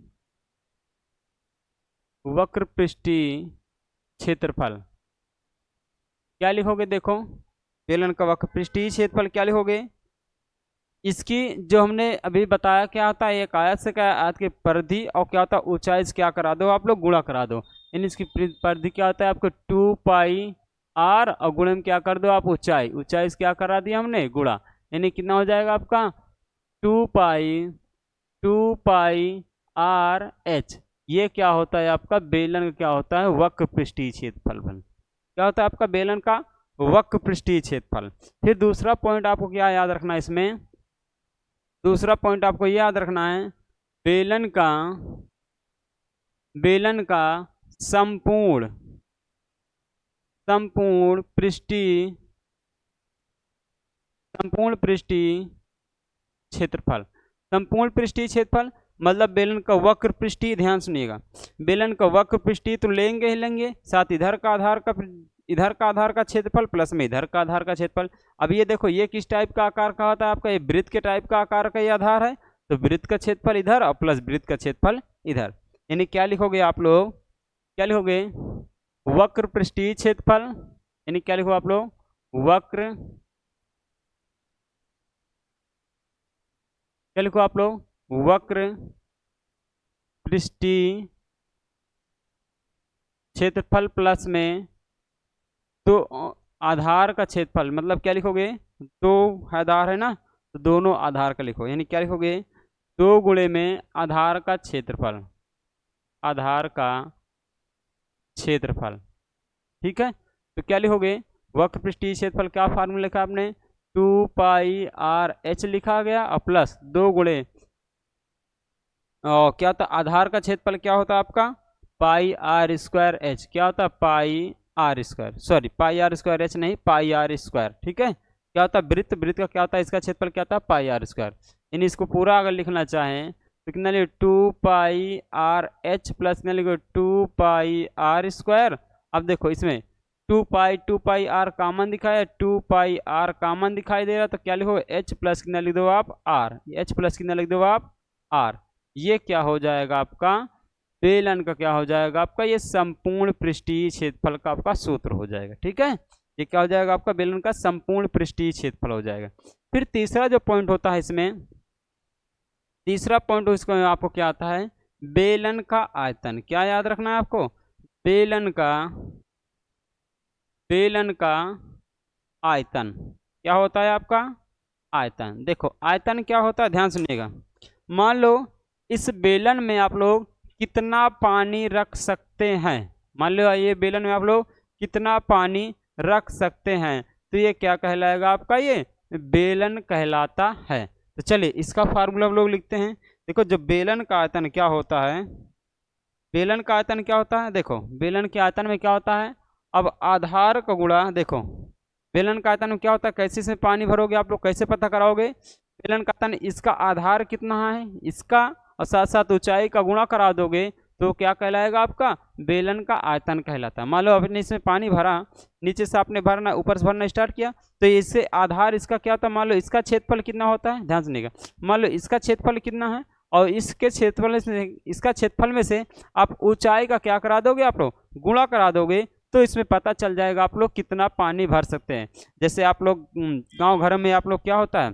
क्षेत्रफल। क्या लिखोगे, देखो बेलन का वक्र पृष्ठीय क्षेत्रफल क्या लिखोगे, इसकी जो हमने अभी बताया क्या होता है, एक आयत से क्या, आयत की परिधि और क्या होता है ऊंचाई से क्या करा दो आप लोग, गुणा करा दो। यानी इसकी परिधि क्या होता है आपको 2 पाई आर, और गुणे में क्या कर दो आप, ऊंचाई, ऊंचाई से क्या करा दिया हमने, गुणा। यानी कितना हो जाएगा आपका 2 पाई आर एच। ये क्या होता है आपका, बेलन का क्या होता है, वक्र पृष्ठीय क्षेत्रफल। क्या होता है आपका बेलन का वक्र पृष्ठीय क्षेत्रफल। फिर दूसरा पॉइंट आपको क्या याद रखना है इसमें, दूसरा पॉइंट आपको याद रखना है, बेलन का संपूर्ण पृष्ठीय क्षेत्रफल। संपूर्ण पृष्ठीय क्षेत्रफल मतलब बेलन का वक्र पृष्ठीय, ध्यान सुनिएगा, बेलन का वक्र पृष्ठीय तो लेंगे ही लेंगे, साथ इधर का आधार का क्षेत्रफल प्लस में इधर का आधार का क्षेत्रफल। अब ये देखो ये किस टाइप का आकार का होता है आपका, ये वृत्त के टाइप का आकार का ये आधार है, तो वृत्त का क्षेत्रफल इधर और प्लस वृत्त का क्षेत्रफल इधर। यानी क्या लिखोगे आप लोग, क्या लिखोगे, वक्र पृष्ठीय क्षेत्रफल। यानी क्या लिखो आप लोग, वक्र, क्या लिखो आप लोग, वक्र पृष्ठीय क्षेत्रफल प्लस में तो आधार का क्षेत्रफल, मतलब क्या लिखोगे, दो आधार है ना, तो दोनों आधार का लिखो। यानी क्या लिखोगे, 2 गुणे में आधार का क्षेत्रफल, आधार का क्षेत्रफल। ठीक है। तो क्या लिखोगे, वक्र पृष्ठीय क्षेत्रफल क्या फार्मूला लिखा आपने, 2 पाई आर एच लिखा गया और प्लस 2 गुणे और क्या होता है आधार का क्षेत्रफल क्या होता है आपका, पाई आर स्क्वायर एच। क्या होता है, pi R square, sorry pi R square H नहीं, पाई आर स्क्वायर। ठीक है। क्या होता है वृत्त, वृत्त का क्या होता है, इसका क्षेत्रफल क्या होता है, पाई आर स्क्वायर। यानी इसको पूरा अगर लिखना चाहें तो कितना लिखो, 2 पाई आर एच प्लस कितना लिखो, 2 पाई आर स्क्वायर। अब देखो इसमें 2 पाई आर कॉमन दिखाया, 2 पाई आर कॉमन दिखाई दे रहा, तो क्या लिखो, एच प्लस कितना लिख दो आप, आर, एच प्लस कितना लिख दो आप, आर। ये क्या हो जाएगा आपका, बेलन का क्या हो जाएगा आपका, ये संपूर्ण पृष्ठीय क्षेत्रफल का आपका सूत्र हो जाएगा। ठीक है। ये क्या हो जाएगा आपका, बेलन का संपूर्ण पृष्ठीय क्षेत्रफल हो जाएगा। फिर तीसरा जो पॉइंट होता है इसमें, तीसरा पॉइंट इसको आपको क्या आता है, बेलन का आयतन। क्या याद रखना है आपको, बेलन का आयतन क्या होता है आपका, आयतन। देखो आयतन क्या होता है, ध्यान सुनिएगा। मान लो इस बेलन में आप लोग कितना पानी रख सकते हैं, मान लो ये बेलन में आप लोग कितना पानी रख सकते हैं, तो ये क्या कहलाएगा आपका, ये बेलन कहलाता है। तो चलिए इसका फार्मूला हम लोग लिखते हैं। देखो जो बेलन का आयतन क्या होता है, बेलन का आयतन क्या होता है, देखो बेलन के आयतन में क्या होता है, अब आधार का गुणा, देखो बेलन का आयतन में क्या होता है, कैसे इसमें पानी भरोगे आप लोग, कैसे पता कराओगे, बेलन का आयतन इसका आधार कितना है इसका, और साथ साथ ऊंचाई का गुणा करा दोगे तो क्या कहलाएगा आपका, बेलन का आयतन कहलाता है। मान लो आपने इसमें पानी भरा, नीचे से आपने भरना, ऊपर से भरना स्टार्ट किया, तो इससे आधार इसका क्या होता है, मान लो इसका क्षेत्रफल कितना होता है, ध्यान सुनिएगा, मान लो इसका क्षेत्रफल कितना है, और इसके क्षेत्रफल से, इसका क्षेत्रफल में से आप ऊंचाई का क्या करा दोगे आप लोग, गुणा करा दोगे, तो इसमें पता चल जाएगा आप लोग कितना पानी भर सकते हैं। जैसे आप लोग गांव घर में आप लोग क्या होता है,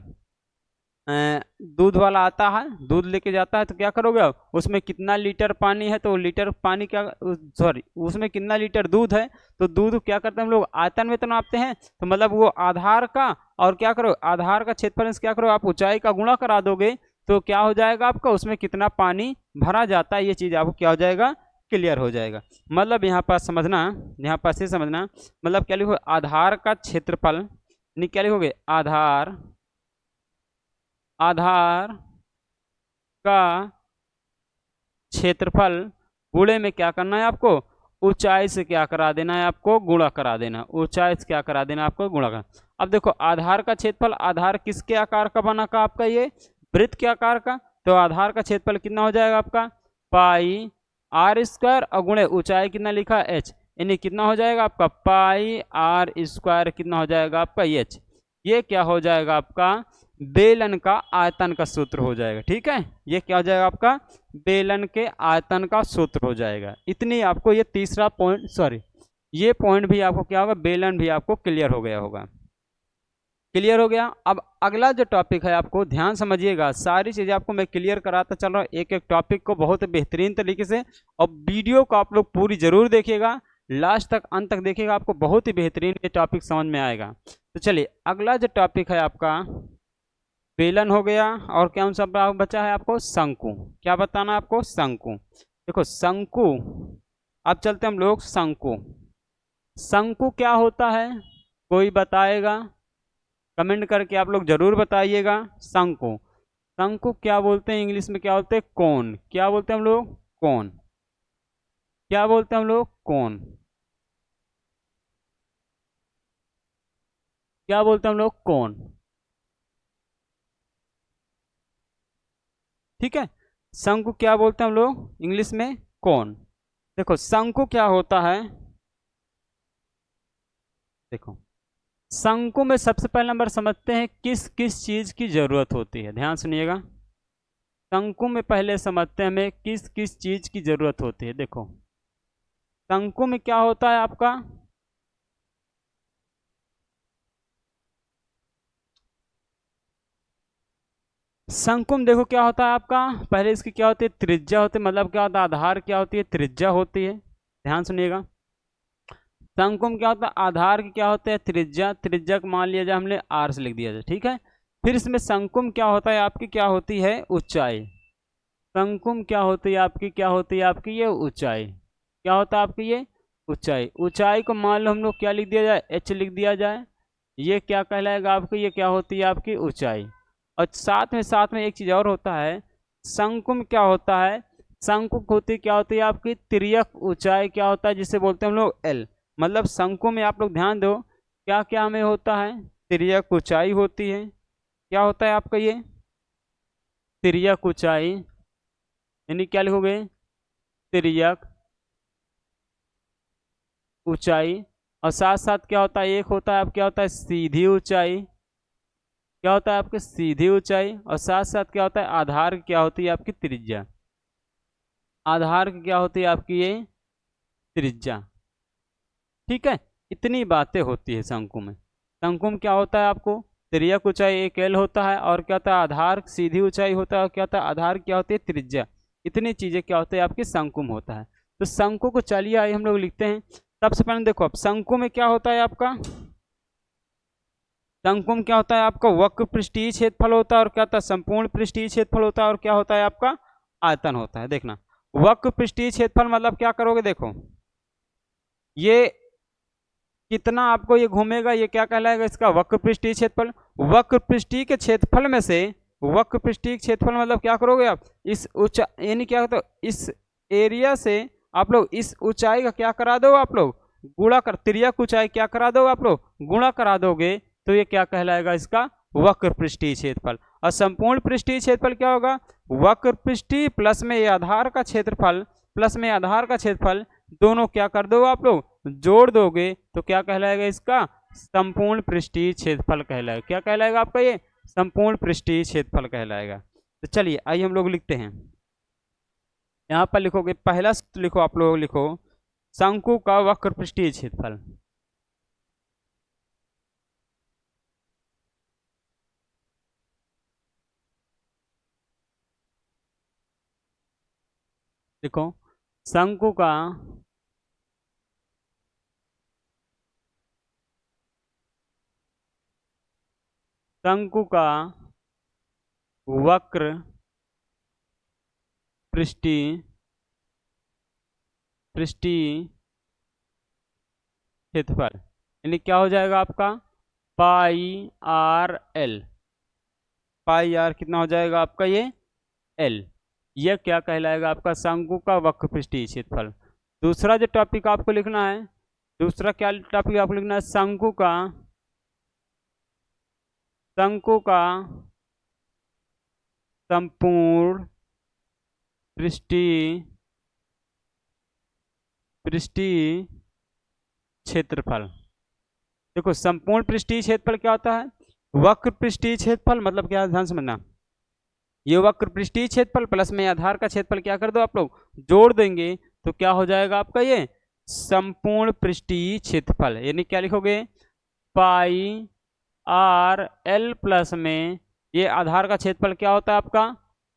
दूध वाला आता है, दूध लेके जाता है, तो क्या करोगे आप, उसमें कितना लीटर पानी है, तो लीटर पानी क्या, सॉरी उसमें कितना लीटर दूध है, तो दूध क्या करते हैं हम लोग आयतन में तो नापते हैं, तो मतलब वो आधार का, और क्या करो आधार का क्षेत्रफल से क्या करो आप ऊंचाई का गुणा करा दोगे, तो क्या हो जाएगा आपका, उसमें कितना पानी भरा जाता है, ये चीज़ आपको क्या हो जाएगा, क्लियर हो जाएगा। मतलब यहाँ पर समझना, यहाँ पर से समझना, मतलब क्या लिखो, आधार का क्षेत्रफल, यानी क्या लिखोगे, आधार का क्षेत्रफल गुणे में क्या करना है आपको, ऊंचाई से क्या करा देना है आपको, गुणा करा देना, ऊंचाई से क्या करा देना आपको, गुणा करना। अब देखो आधार का क्षेत्रफल, आधार किसके आकार का बना का आपका, ये वृत्त के आकार का, तो आधार का क्षेत्रफल कितना हो जाएगा आपका, पाई आर स्क्वायर, और गुणे ऊंचाई कितना लिखा एच, यानी कितना हो जाएगा आपका पाई आर स्क्वायर, कितना हो जाएगा आपका एच। ये क्या हो जाएगा आपका, बेलन का आयतन का सूत्र हो जाएगा। ठीक है, ये क्या हो जाएगा आपका, बेलन के आयतन का सूत्र हो जाएगा। इतनी आपको ये तीसरा पॉइंट, सॉरी ये पॉइंट भी आपको क्या होगा, बेलन भी आपको क्लियर हो गया होगा। क्लियर हो गया। अब अगला जो टॉपिक है आपको ध्यान समझिएगा, सारी चीज़ें आपको मैं क्लियर कराता चल रहा हूँ एक एक टॉपिक को बहुत बेहतरीन तरीके से, और वीडियो को आप लोग पूरी जरूर देखिएगा, लास्ट तक अंत तक देखिएगा, आपको बहुत ही बेहतरीन ये टॉपिक समझ में आएगा। तो चलिए अगला जो टॉपिक है आपका बेलन हो गया, और क्या सब बचा है आपको, शंकु। क्या बताना है आपको, शंकु। देखो शंकु, अब चलते हम लोग शंकु। शंकु क्या होता है, कोई बताएगा, कमेंट करके आप लोग जरूर बताइएगा। शंकु, शंकु क्या बोलते हैं इंग्लिश में, क्या बोलते हैं, कोन। क्या बोलते हैं हम लोग, कोन। क्या बोलते हैं हम लोग, कोन। क्या बोलते हैं हम लोग, कोन। ठीक है, शंकु क्या बोलते हैं हम लोग इंग्लिश में, कोन। देखो शंकु क्या होता है, देखो शंकु में सबसे पहले नंबर समझते हैं किस किस चीज की जरूरत होती है, ध्यान सुनिएगा। शंकु में पहले समझते हैं हमें किस किस चीज की जरूरत होती है। देखो शंकु में क्या होता है आपका, शंकु में देखो क्या होता है आपका, पहले इसकी क्या होती है, त्रिज्या होती है, मतलब क्या होता है, आधार क्या होती है, त्रिज्या होती है। ध्यान सुनिएगा, शंकु में क्या होता है, आधार की क्या होता है, त्रिज्या। त्रिज्या को मान लिया जाए हमने आर से लिख दिया जाए। ठीक है, फिर इसमें शंकु में क्या होता है आपकी, क्या होती है, ऊंचाई। शंकु में क्या होती है आपकी, क्या होती है आपकी ये ऊंचाई। क्या होता है आपकी ये ऊंचाई। ऊंचाई को मान लो हम लोग क्या लिख दिया जाए, एच लिख दिया जाए। ये क्या कहलाएगा आपकी, ये क्या होती है आपकी ऊंचाई। और साथ में एक चीज और होता है, शंकु में क्या होता है, शंकु होती क्या होती है आपकी तिर्यक ऊंचाई, क्या होता है जिसे बोलते हैं हम लोग एल। मतलब शंकु में आप लोग ध्यान दो क्या क्या हमें होता है, तिर्यक ऊंचाई होती है। क्या होता है आपका ये तिर्यक ऊंचाई, यानी क्या लिखोगे, तिर्यक ऊंचाई। और साथ साथ क्या होता है, एक होता है आप क्या होता है सीधी ऊंचाई। क्या होता है आपकी सीधी ऊंचाई, और साथ साथ क्या होता है आधार क्या होती है आपकी त्रिज्या। आधार की क्या होती है आपकी ये त्रिज्या। ठीक है, इतनी बातें होती है शंकु में। शंकु में क्या होता है आपको, तिर्यक ऊंचाई एक एल होता है, और क्या होता है आधार सीधी ऊंचाई होता है, और क्या होता है आधार क्या होती है त्रिज्या। इतनी चीजें क्या होती है आपके शंकु में होता है। तो शंकु को चलिए आइए हम लोग लिखते हैं। सबसे पहले देखो अब शंकु में क्या होता है आपका, शंकु में क्या होता है आपका वक्र पृष्ठीय क्षेत्रफल होता है, और क्या होता है संपूर्ण पृष्ठीय क्षेत्रफल होता है, और क्या होता है आपका आयतन होता है। देखना वक्र पृष्ठीय क्षेत्रफल मतलब क्या करोगे, देखो ये कितना आपको ये घूमेगा, ये क्या कहलाएगा, इसका वक्र पृष्ठीय क्षेत्रफल। वक्र पृष्ठीय के क्षेत्रफल में से, वक्र पृष्ठीय क्षेत्रफल मतलब क्या करोगे आप, इस ऊंचाई यानी क्या होता है इस एरिया से आप लोग इस ऊंचाई का क्या करा दो, आप लोग गुणा कर, तिर्यक ऊंचाई क्या करा दो आप लोग गुणा करा दोगे, तो ये क्या कहलाएगा इसका वक्र पृष्ठीय क्षेत्रफल। और संपूर्ण पृष्ठीय क्षेत्रफल क्या होगा, वक्र पृष्ठीय प्लस में ये आधार का क्षेत्रफल, प्लस में आधार का क्षेत्रफल, दोनों क्या कर दो आप लोग जोड़ दोगे, तो क्या कहलाएगा इसका संपूर्ण पृष्ठीय क्षेत्रफल कहलाएगा। क्या कहलाएगा आपका ये संपूर्ण पृष्ठीय क्षेत्रफल कहलाएगा। तो चलिए आइए हम लोग लिखते हैं। यहाँ पर लिखोगे पहला सूत्र लिखो, आप लोग लिखो शंकु का वक्र पृष्ठीय क्षेत्रफल। देखो शंकु का शंकु का वक्र पृष्ठीय क्षेत्रफल यानी क्या हो जाएगा आपका पाई आर एल। पाई आर कितना हो जाएगा आपका ये एल। यह क्या कहलाएगा आपका शंकु का वक्र पृष्ठीय क्षेत्रफल। दूसरा जो टॉपिक आपको लिखना है, दूसरा क्या टॉपिक आपको लिखना है, शंकु का संपूर्ण पृष्ठीय क्षेत्रफल। देखो संपूर्ण पृष्ठीय क्षेत्रफल क्या होता है, वक्र पृष्ठीय क्षेत्रफल मतलब क्या, ध्यान समझना, ये वक्र पृष्ठीय क्षेत्रफल प्लस में आधार का क्षेत्रफल क्या कर दो आप लोग जोड़ देंगे तो क्या हो जाएगा आपका ये संपूर्ण पृष्ठीय क्षेत्रफल। यानी क्या लिखोगे, पाई आर एल प्लस में ये आधार का क्षेत्रफल क्या होता है आपका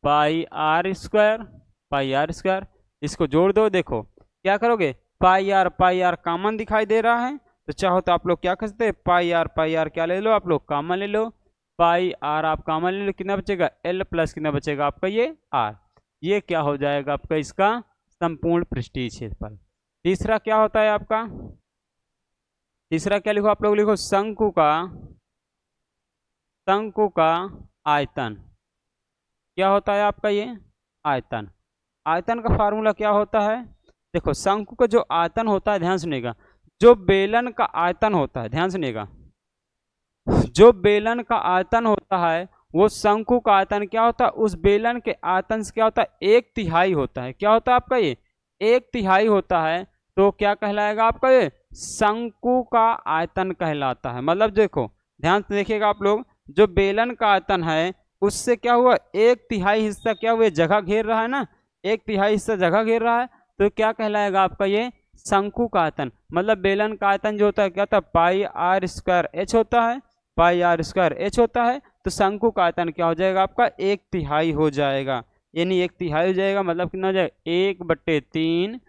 पाई आर स्क्वायर। इसको जोड़ दो, देखो क्या करोगे, पाई आर कॉमन दिखाई दे रहा है तो चाहो तो आप लोग क्या कर सकते हैं, पाई आर क्या ले लो आप लोग कॉमन ले लो, पाई आर आप कॉमन ले लो, कितना बचेगा एल प्लस कितना बचेगा आपका ये आर। ये क्या हो जाएगा आपका इसका संपूर्ण पृष्ठीय क्षेत्रफल। तीसरा क्या होता है आपका, तीसरा क्या लिखो आप लोग, लिखो शंकु का आयतन। क्या होता है आपका ये आयतन। आयतन का फार्मूला क्या होता है, देखो शंकु का जो आयतन होता है, ध्यान सुनिएगा, जो बेलन का आयतन होता है, ध्यान सुनिएगा, जो बेलन का आयतन होता है वो शंकु का आयतन क्या होता है, उस बेलन के आयतन से क्या होता है एक तिहाई होता है। क्या होता है आपका ये एक तिहाई होता है, तो क्या कहलाएगा आपका ये शंकु का आयतन कहलाता है। मतलब देखो ध्यान से देखिएगा आप लोग, जो बेलन का आयतन है उससे क्या हुआ एक तिहाई हिस्सा क्या हुआ जगह घेर रहा है ना, एक तिहाई हिस्सा जगह घेर रहा है, तो क्या कहलाएगा आपका ये शंकु का आयतन। मतलब बेलन का आयतन जो होता है क्या होता है पाई आर स्क्वायर एच होता है, पाई आर स्क्वायर एच होता है, तो शंकु का आयतन क्या हो जाएगा आपका एक तिहाई हो जाएगा। यानी एक तिहाई हो जाएगा मतलब कितना हो जाएगा 1/3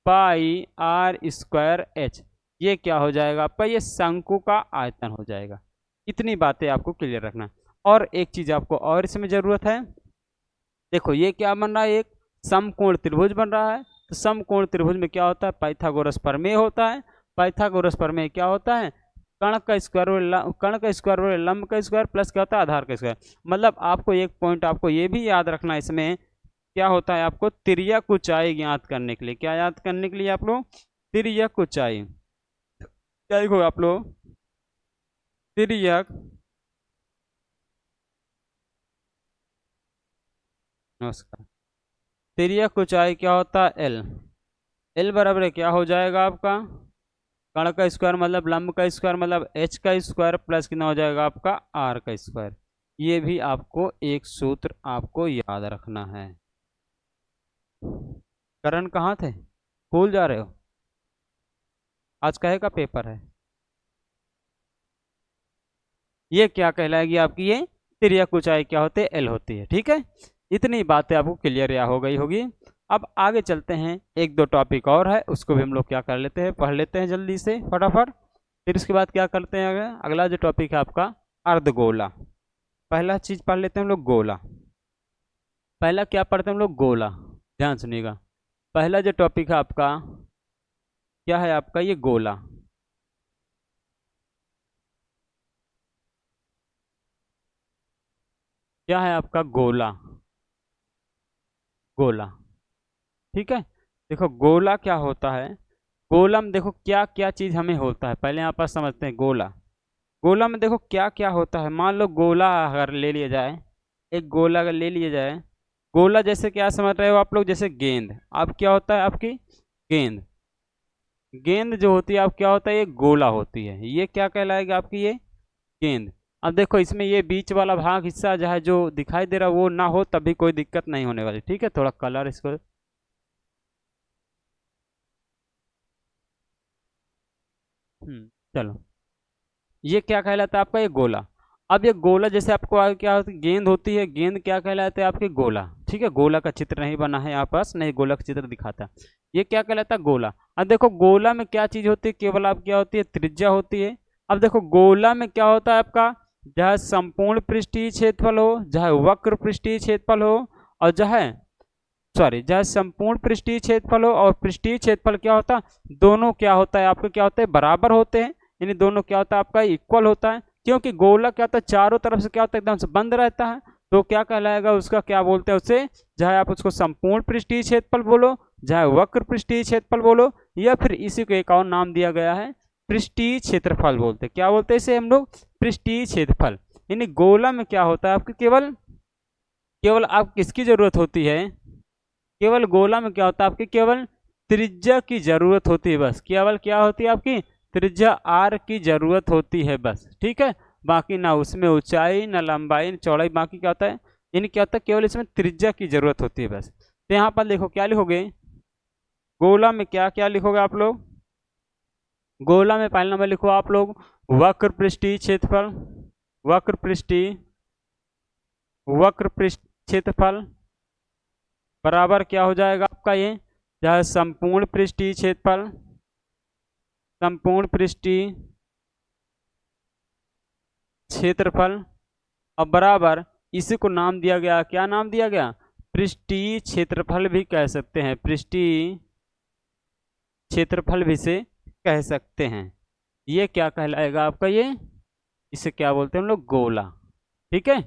पाई आर स्क्वायर एच। ये क्या हो जाएगा आपका ये शंकु का आयतन हो जाएगा। इतनी बातें आपको क्लियर रखना। और एक चीज आपको और इसमें जरूरत है, देखो ये क्या बन रहा है, एक समकोण त्रिभुज बन रहा है। तो समकोण त्रिभुज में क्या होता है पाइथागोरस प्रमेय होता है। पाइथागोरस प्रमेय क्या होता है, कर्ण का स्क्वायर और लंब का स्क्वायर प्लस क्या होता है आधार का स्क्वायर। मतलब आपको एक पॉइंट आपको ये भी याद रखना है, इसमें क्या होता है आपको तिर्यक ऊंचाई ज्ञात करने के लिए, क्या याद करने के लिए आप लोग तिर्यक ऊंचाई, क्या लिखोगे आप लोग तिर्यक, नमस्कार, तिर्यक ऊंचाई क्या होता है एल। एल बराबर क्या हो जाएगा आपका कर्ण का स्क्वायर मतलब लंब का स्क्वायर मतलब एच का स्क्वायर प्लस कितना हो जाएगा आपका आर का स्क्वायर। ये भी आपको एक सूत्र आपको याद रखना है। करण कहाँ थे, भूल जा रहे हो, आज कहे का पेपर है। ये क्या कहलाएगी आपकी ये तिर्यक ऊंचाई क्या होती है एल होती है। ठीक है, इतनी बातें आपको क्लियर या हो गई होगी। अब आगे चलते हैं, एक दो टॉपिक और है उसको भी हम लोग क्या कर लेते हैं पढ़ लेते हैं जल्दी से फटाफट। फिर उसके बाद क्या करते हैं अगला जो टॉपिक है आपका अर्धगोला। पहला चीज पढ़ लेते हैं हम लोग गोला। पहला क्या पढ़ते हैं हम लोग गोला, ध्यान सुनिएगा। पहला जो टॉपिक है आपका क्या है आपका ये गोला। क्या है आपका गोला, गोला। ठीक है, देखो गोला क्या होता है, गोला में देखो क्या क्या चीज हमें होता है, पहले यहाँ पर समझते हैं गोला। गोला में देखो क्या क्या होता है, मान लो गोला अगर ले लिया जाए, एक गोला अगर ले लिया जाए, गोला जैसे क्या समझ रहे हो आप लोग, जैसे गेंद। अब क्या होता है आपकी गेंद, गेंद जो होती है आप क्या होता है ये गोला होती है, ये क्या कहलाएगी आपकी ये गेंद। अब देखो इसमें ये बीच वाला भाग हिस्सा जो है जो दिखाई दे रहा है वो ना हो तब भी कोई दिक्कत नहीं होने वाली। ठीक है, थोड़ा कलर इसको, चलो, ये क्या कहलाता है आपका ये गोला। अब ये गोला जैसे आपको आगे क्या होती गेंद होती है, गेंद क्या कहलाते हैं आपके गोला। ठीक है, गोला का चित्र नहीं बना है यहाँ पास, नहीं गोला का चित्र दिखाता। ये क्या कहलाता है, गोला। अब देखो गोला में क्या चीज होती है, केवल आप क्या होती है, त्रिज्या होती है। अब देखो गोला में क्या होता है आपका, चाहे संपूर्ण पृष्ठीय क्षेत्रफल हो, चाहे वक्र पृष्ठीय क्षेत्रफल हो, और चाहे संपूर्ण पृष्ठीय क्षेत्रफल हो और पृष्ठीय क्षेत्रफल क्या होता है, दोनों क्या होता है आपके, क्या होते हैं, बराबर होते हैं। यानी दोनों क्या होता है आपका, इक्वल होता है। क्योंकि गोला क्या होता है, चारों तरफ से क्या होता है, एकदम से बंद रहता है। तो क्या कहलाएगा उसका, क्या बोलते हैं उसे, चाहे आप उसको संपूर्ण पृष्ठीय क्षेत्रफल बोलो, चाहे वक्र पृष्ठीय क्षेत्रफल बोलो, या फिर इसी को एक और नाम दिया गया है, पृष्ठीय क्षेत्रफल बोलते हैं। क्या बोलते हैं इसे हम लोग, पृष्ठीय क्षेत्रफल। यानी गोला में क्या होता है आपके, केवल केवल आप किसकी जरूरत होती है, केवल गोला में क्या होता है आपकी, केवल त्रिज्या की जरूरत होती है बस। केवल क्या होती है आपकी, त्रिज्या आर की जरूरत होती है बस, ठीक है। बाकी ना उसमें ऊंचाई, ना लंबाई, ना चौड़ाई, बाकी क्या होता है, यानी क्या होता है, केवल इसमें त्रिज्या की जरूरत होती है बस। तो यहाँ पर देखो क्या लिखोगे, गोला में क्या क्या लिखोगे आप लोग, गोला में पहला नंबर लिखो आप लोग वक्र पृष्ठीय क्षेत्रफल, वक्र पृष्ठीय, वक्र पृष्ठ क्षेत्रफल बराबर क्या हो जाएगा आपका, ये चाहे संपूर्ण पृष्ठीय क्षेत्रफल, संपूर्ण पृष्ठीय क्षेत्रफल, अब बराबर इसी को नाम दिया गया, क्या नाम दिया गया, पृष्ठीय क्षेत्रफल भी कह सकते हैं, पृष्ठीय क्षेत्रफल भी से कह सकते हैं। ये क्या कहलाएगा आपका, ये इसे क्या बोलते हैं हम लोग, गोला। ठीक है,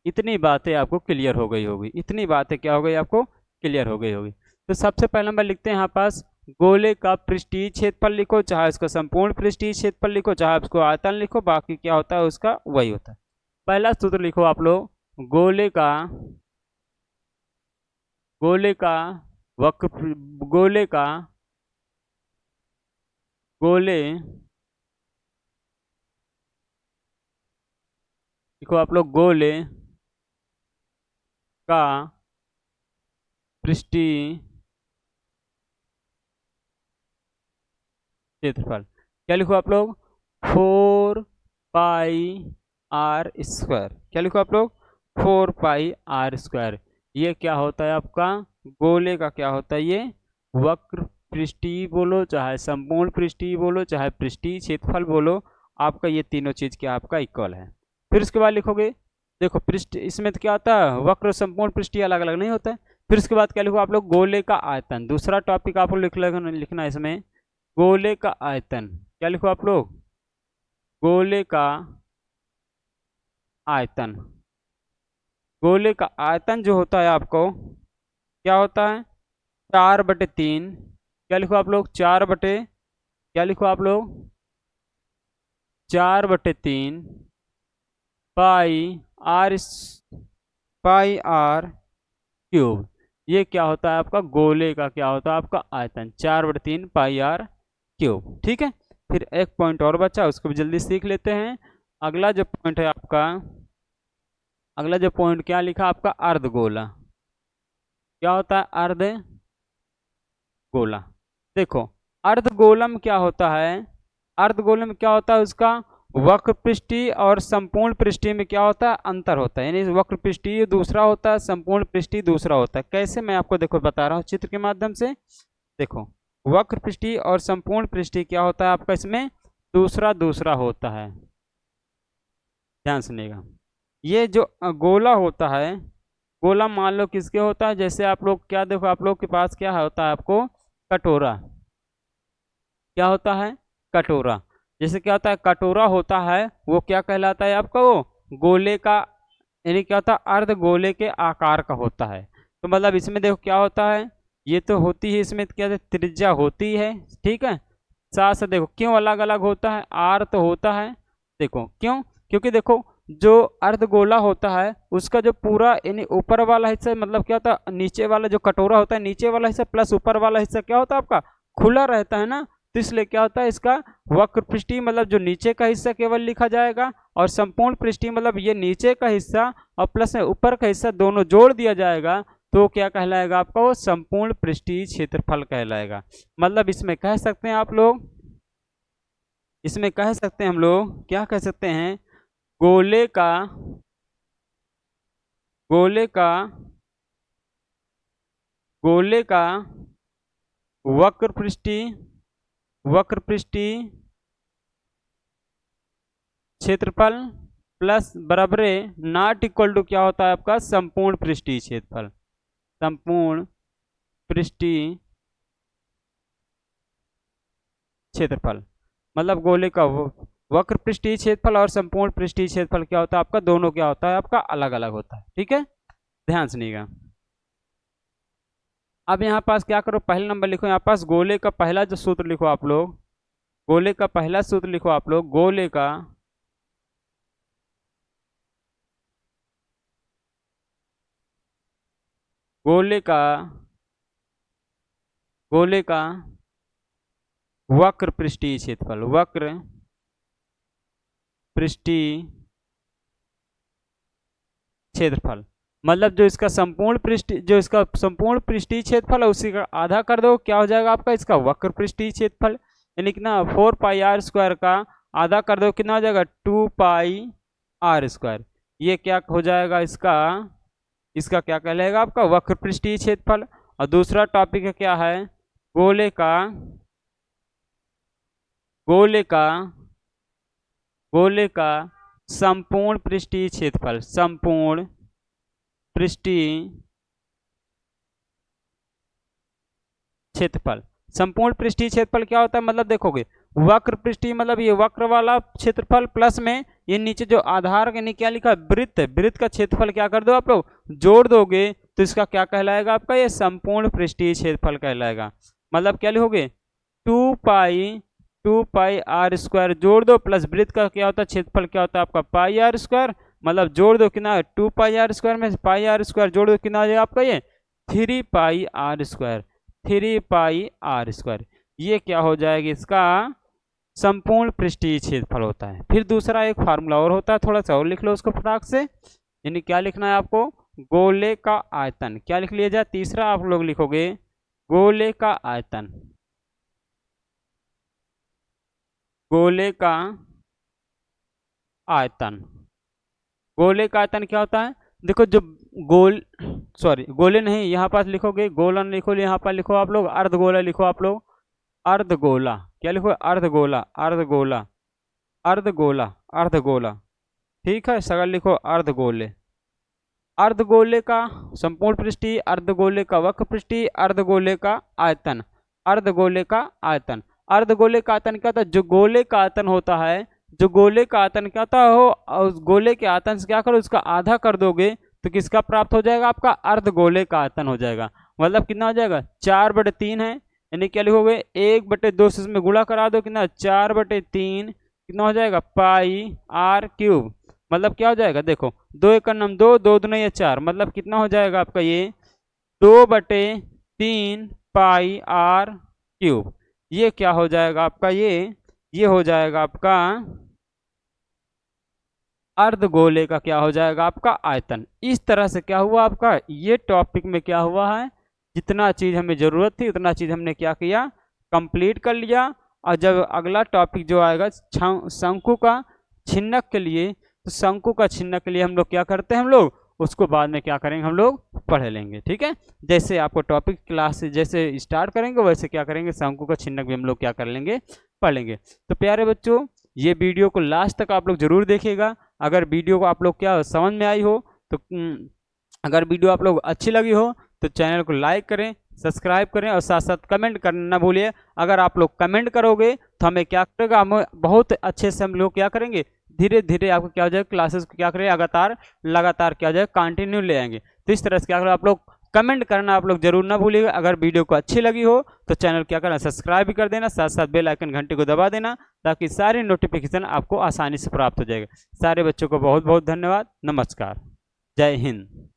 इतनी बातें आपको क्लियर हो गई होगी, इतनी बातें क्या हो गई आपको, क्लियर हो गई होगी। तो सबसे पहले नंबर लिखते हैं यहाँ पास, गोले का पृष्ठीय क्षेत्रफल लिखो, चाहे उसका संपूर्ण पृष्ठीय क्षेत्रफल लिखो, चाहे उसको आयतन लिखो, बाकी क्या होता है उसका वही होता है। पहला सूत्र लिखो आप लोग, गोले का, गोले का वक्र, गोले का, गोले लिखो आप लोग, गोले का पृष्ठीय क्षेत्रफल क्या लिखो आप लोग, 4πr²। क्या लिखो आप लोग, 4πr²। ये क्या होता है आपका, गोले का क्या होता है, ये वक्र पृष्ठीय बोलो, चाहे संपूर्ण पृष्ठीय बोलो, चाहे पृष्ठीय क्षेत्रफल बोलो, आपका ये तीनों चीज क्या आपका इक्वल है। फिर उसके बाद लिखोगे, देखो पृष्ठ इसमें तो क्या होता है, वक्र संपूर्ण पृष्ठीय अलग अलग नहीं होता है। फिर उसके बाद क्या लिखो आप लोग, गोले का आयतन, दूसरा टॉपिक आपको लिखना है इसमें, गोले का आयतन। क्या लिखो आप लोग, गोले का आयतन। गोले का आयतन जो होता है आपको क्या होता है, 4/3। क्या लिखो आप लोग, 4 बटे, क्या लिखो आप लोग, 4/3 पाई r³ ये क्या होता है आपका, गोले का क्या होता है आपका आयतन, 4/3 πr³। ठीक है, फिर एक पॉइंट और बचा, उसको भी जल्दी सीख लेते हैं। अगला जो पॉइंट है आपका, अगला जो पॉइंट क्या लिखा आपका, अर्धगोला। क्या होता है, अर्धगोला। देखो अर्धगोलम क्या होता है, अर्धगोलम क्या होता है, उसका वक्र पृष्ठीय और संपूर्ण पृष्ठीय में क्या होता है, अंतर होता है। यानी वक्र पृष्ठीय दूसरा होता है, संपूर्ण पृष्ठीय दूसरा होता है। कैसे, मैं आपको देखो बता रहा हूँ चित्र के माध्यम से। देखो वक्र पृष्ठीय और संपूर्ण पृष्ठीय क्या होता है आपका, इसमें दूसरा दूसरा होता है। ध्यान सुनिएगा, ये जो गोला होता है, गोला मान लो किसके होता है, जैसे आप लोग क्या देखो, आप लोग के पास क्या होता है आपको, कटोरा। क्या होता है, कटोरा। जैसे क्या होता है, कटोरा होता है वो क्या कहलाता है आपका, वो गोले का, यानी क्या होता है, अर्ध गोले के आकार का होता है। तो मतलब इसमें देखो क्या होता है, ये तो होती है इसमें क्या त्रिज्या होती है, ठीक है। साथ साथ देखो क्यों अलग अलग होता है, आर तो होता है, देखो क्यों, क्योंकि देखो जो अर्धगोला होता है उसका जो पूरा यानी ऊपर वाला हिस्सा, मतलब क्या होता है, नीचे वाला जो कटोरा होता है, नीचे वाला हिस्सा प्लस ऊपर वाला हिस्सा क्या होता है आपका, खुला रहता है ना। तो इसलिए क्या होता है, इसका वक्र पृष्ठीय मतलब जो नीचे का हिस्सा केवल लिखा जाएगा, और संपूर्ण पृष्ठीय मतलब ये नीचे का हिस्सा और प्लस में ऊपर का हिस्सा दोनों जोड़ दिया जाएगा, तो क्या कहलाएगा आपका, वो संपूर्ण पृष्ठीय क्षेत्रफल कहलाएगा। मतलब इसमें कह सकते हैं आप लोग, इसमें कह सकते हैं हम लोग, क्या कह सकते हैं, गोले का, गोले का गोले का वक्र पृष्ठीय क्षेत्रफल प्लस बराबरे नॉट इक्वल टू क्या होता है आपका संपूर्ण पृष्ठीय क्षेत्रफल। संपूर्ण पृष्ठीय क्षेत्रफल मतलब गोले का वक्र पृष्ठीय क्षेत्रफल और संपूर्ण पृष्ठीय क्षेत्रफल क्या होता है आपका, दोनों क्या होता है आपका अलग अलग होता है। ठीक है, ध्यान सुनिएगा। अब यहाँ पास क्या करो, पहला नंबर लिखो यहाँ पास गोले का पहला जो सूत्र लिखो आप लोग, गोले का पहला सूत्र लिखो आप लोग, गोले का वक्र पृष्ठीय क्षेत्रफल, वक्र पृष्ठीय क्षेत्रफल मतलब जो इसका संपूर्ण पृष्ठीय क्षेत्रफल है उसी का आधा कर दो, क्या हो जाएगा आपका इसका वक्र पृष्ठीय क्षेत्रफल। यानी कितना 4 पाई आर स्क्वायर का आधा कर दो, कितना हो जाएगा 2 पाई आर स्क्वायर। ये क्या हो जाएगा इसका क्या कहलाएगा आपका वक्र पृष्ठीय क्षेत्रफल। और दूसरा टॉपिक है क्या है, गोले का संपूर्ण पृष्ठीय क्षेत्रफल, संपूर्ण पृष्ठीय क्षेत्रफल। संपूर्ण पृष्ठीय क्षेत्रफल क्या होता है, मतलब देखोगे वक्र पृष्ठीय मतलब ये वक्र वाला क्षेत्रफल प्लस में ये नीचे जो आधार के क्या लिखा है वृत्त का क्षेत्रफल क्या कर दो आप लोग जोड़ दोगे तो इसका क्या कहलाएगा आपका ये संपूर्ण पृष्ठीय क्षेत्रफल कहलाएगा। मतलब क्या लिखोगे 2 पाई आर स्क्वायर जोड़ दो प्लस वृत्त का क्या होता है क्षेत्रफल क्या होता है आपका पाई आर स्क्वायर, मतलब जोड़ दो कितना 2 पाई आर स्क्वायर में पाई आर स्क्वायर जोड़ दो कितना आ जाएगा आपका ये 3 pi R square, 3 pi R square. ये क्या हो जाएगा इसका संपूर्ण पृष्ठीय क्षेत्रफल होता है। फिर दूसरा एक फार्मूला और होता है, थोड़ा सा और लिख लो उसको फटाक से। यानी क्या लिखना है आपको, गोले का आयतन। क्या लिख लिया जाए, तीसरा आप लोग लिखोगे गोले का आयतन। गोले का आयतन, गोले का आयतन क्या होता है, देखो जो गोले नहीं, यहाँ पास लिखोगे गोलन लिखो, यहाँ पर लिखो आप लोग अर्धगोला लिखो आप लोग, अर्धगोला। क्या लिखो अर्धगोला, अर्धगोला, अर्धगोला, अर्धगोला। ठीक है, सगल लिखो अर्धगोले। अर्धगोले का संपूर्ण पृष्ठीय, अर्धगोले का वक्र पृष्ठीय, अर्धगोले का आयतन, अर्धगोले का आयतन। अर्धगोले का आयतन क्या होता है, जो गोले का आयतन होता है, जो गोले का आयतन क्या होता है हो, उस गोले के आयतन से क्या करो उसका आधा कर दोगे तो किसका प्राप्त हो जाएगा आपका अर्धगोले का आयतन हो जाएगा। मतलब कितना हो जाएगा 4/3 है, यानी क्या लिखोगे 1/2 से इसमें गुणा करा दो कितना 4/3 कितना हो जाएगा पाई आर क्यूब। मतलब क्या हो जाएगा देखो 2 एकड़ नम 2, 2 दूनी या 4, मतलब कितना हो जाएगा आपका ये 2/3 पाई आर क्यूब। ये क्या हो जाएगा आपका ये हो जाएगा आपका अर्धगोले का क्या हो जाएगा आपका आयतन। इस तरह से क्या हुआ आपका ये टॉपिक में क्या हुआ है, जितना चीज हमें जरूरत थी उतना चीज हमने क्या किया कंप्लीट कर लिया। और जब अगला टॉपिक जो आएगा शंकु का छिन्नक के लिए, तो शंकु का छिन्नक के लिए हम लोग क्या करते हैं, हम लोग उसको बाद में क्या करेंगे हम लोग पढ़ लेंगे। ठीक है, जैसे आपको टॉपिक क्लास जैसे स्टार्ट करेंगे वैसे क्या करेंगे शंकु का छिन्नक भी हम लोग क्या कर लेंगे पढ़ लेंगे। तो प्यारे बच्चों ये वीडियो को लास्ट तक आप लोग जरूर देखिएगा। अगर वीडियो को आप लोग क्या समझ में आई हो तो अगर वीडियो आप लोग अच्छी लगी हो तो चैनल को लाइक करें, सब्सक्राइब करें और साथ साथ कमेंट करना ना भूलिए। अगर आप लोग कमेंट करोगे तो हमें क्या करेगा, हम बहुत अच्छे से हम लोग क्या करेंगे धीरे धीरे आपको क्या हो जाएगा क्लासेस को क्या करें लगातार क्या हो जाएगा कंटिन्यू ले आएंगे। तो इस तरह से क्या करें आप लोग कमेंट करना आप लोग जरूर ना भूलिएगा। अगर वीडियो को अच्छी लगी हो तो चैनल क्या करना सब्सक्राइब भी कर देना, साथ साथ बेल आइकन घंटे को दबा देना ताकि सारी नोटिफिकेशन आपको आसानी से प्राप्त हो जाएगा। सारे बच्चों को बहुत बहुत धन्यवाद, नमस्कार, जय हिंद।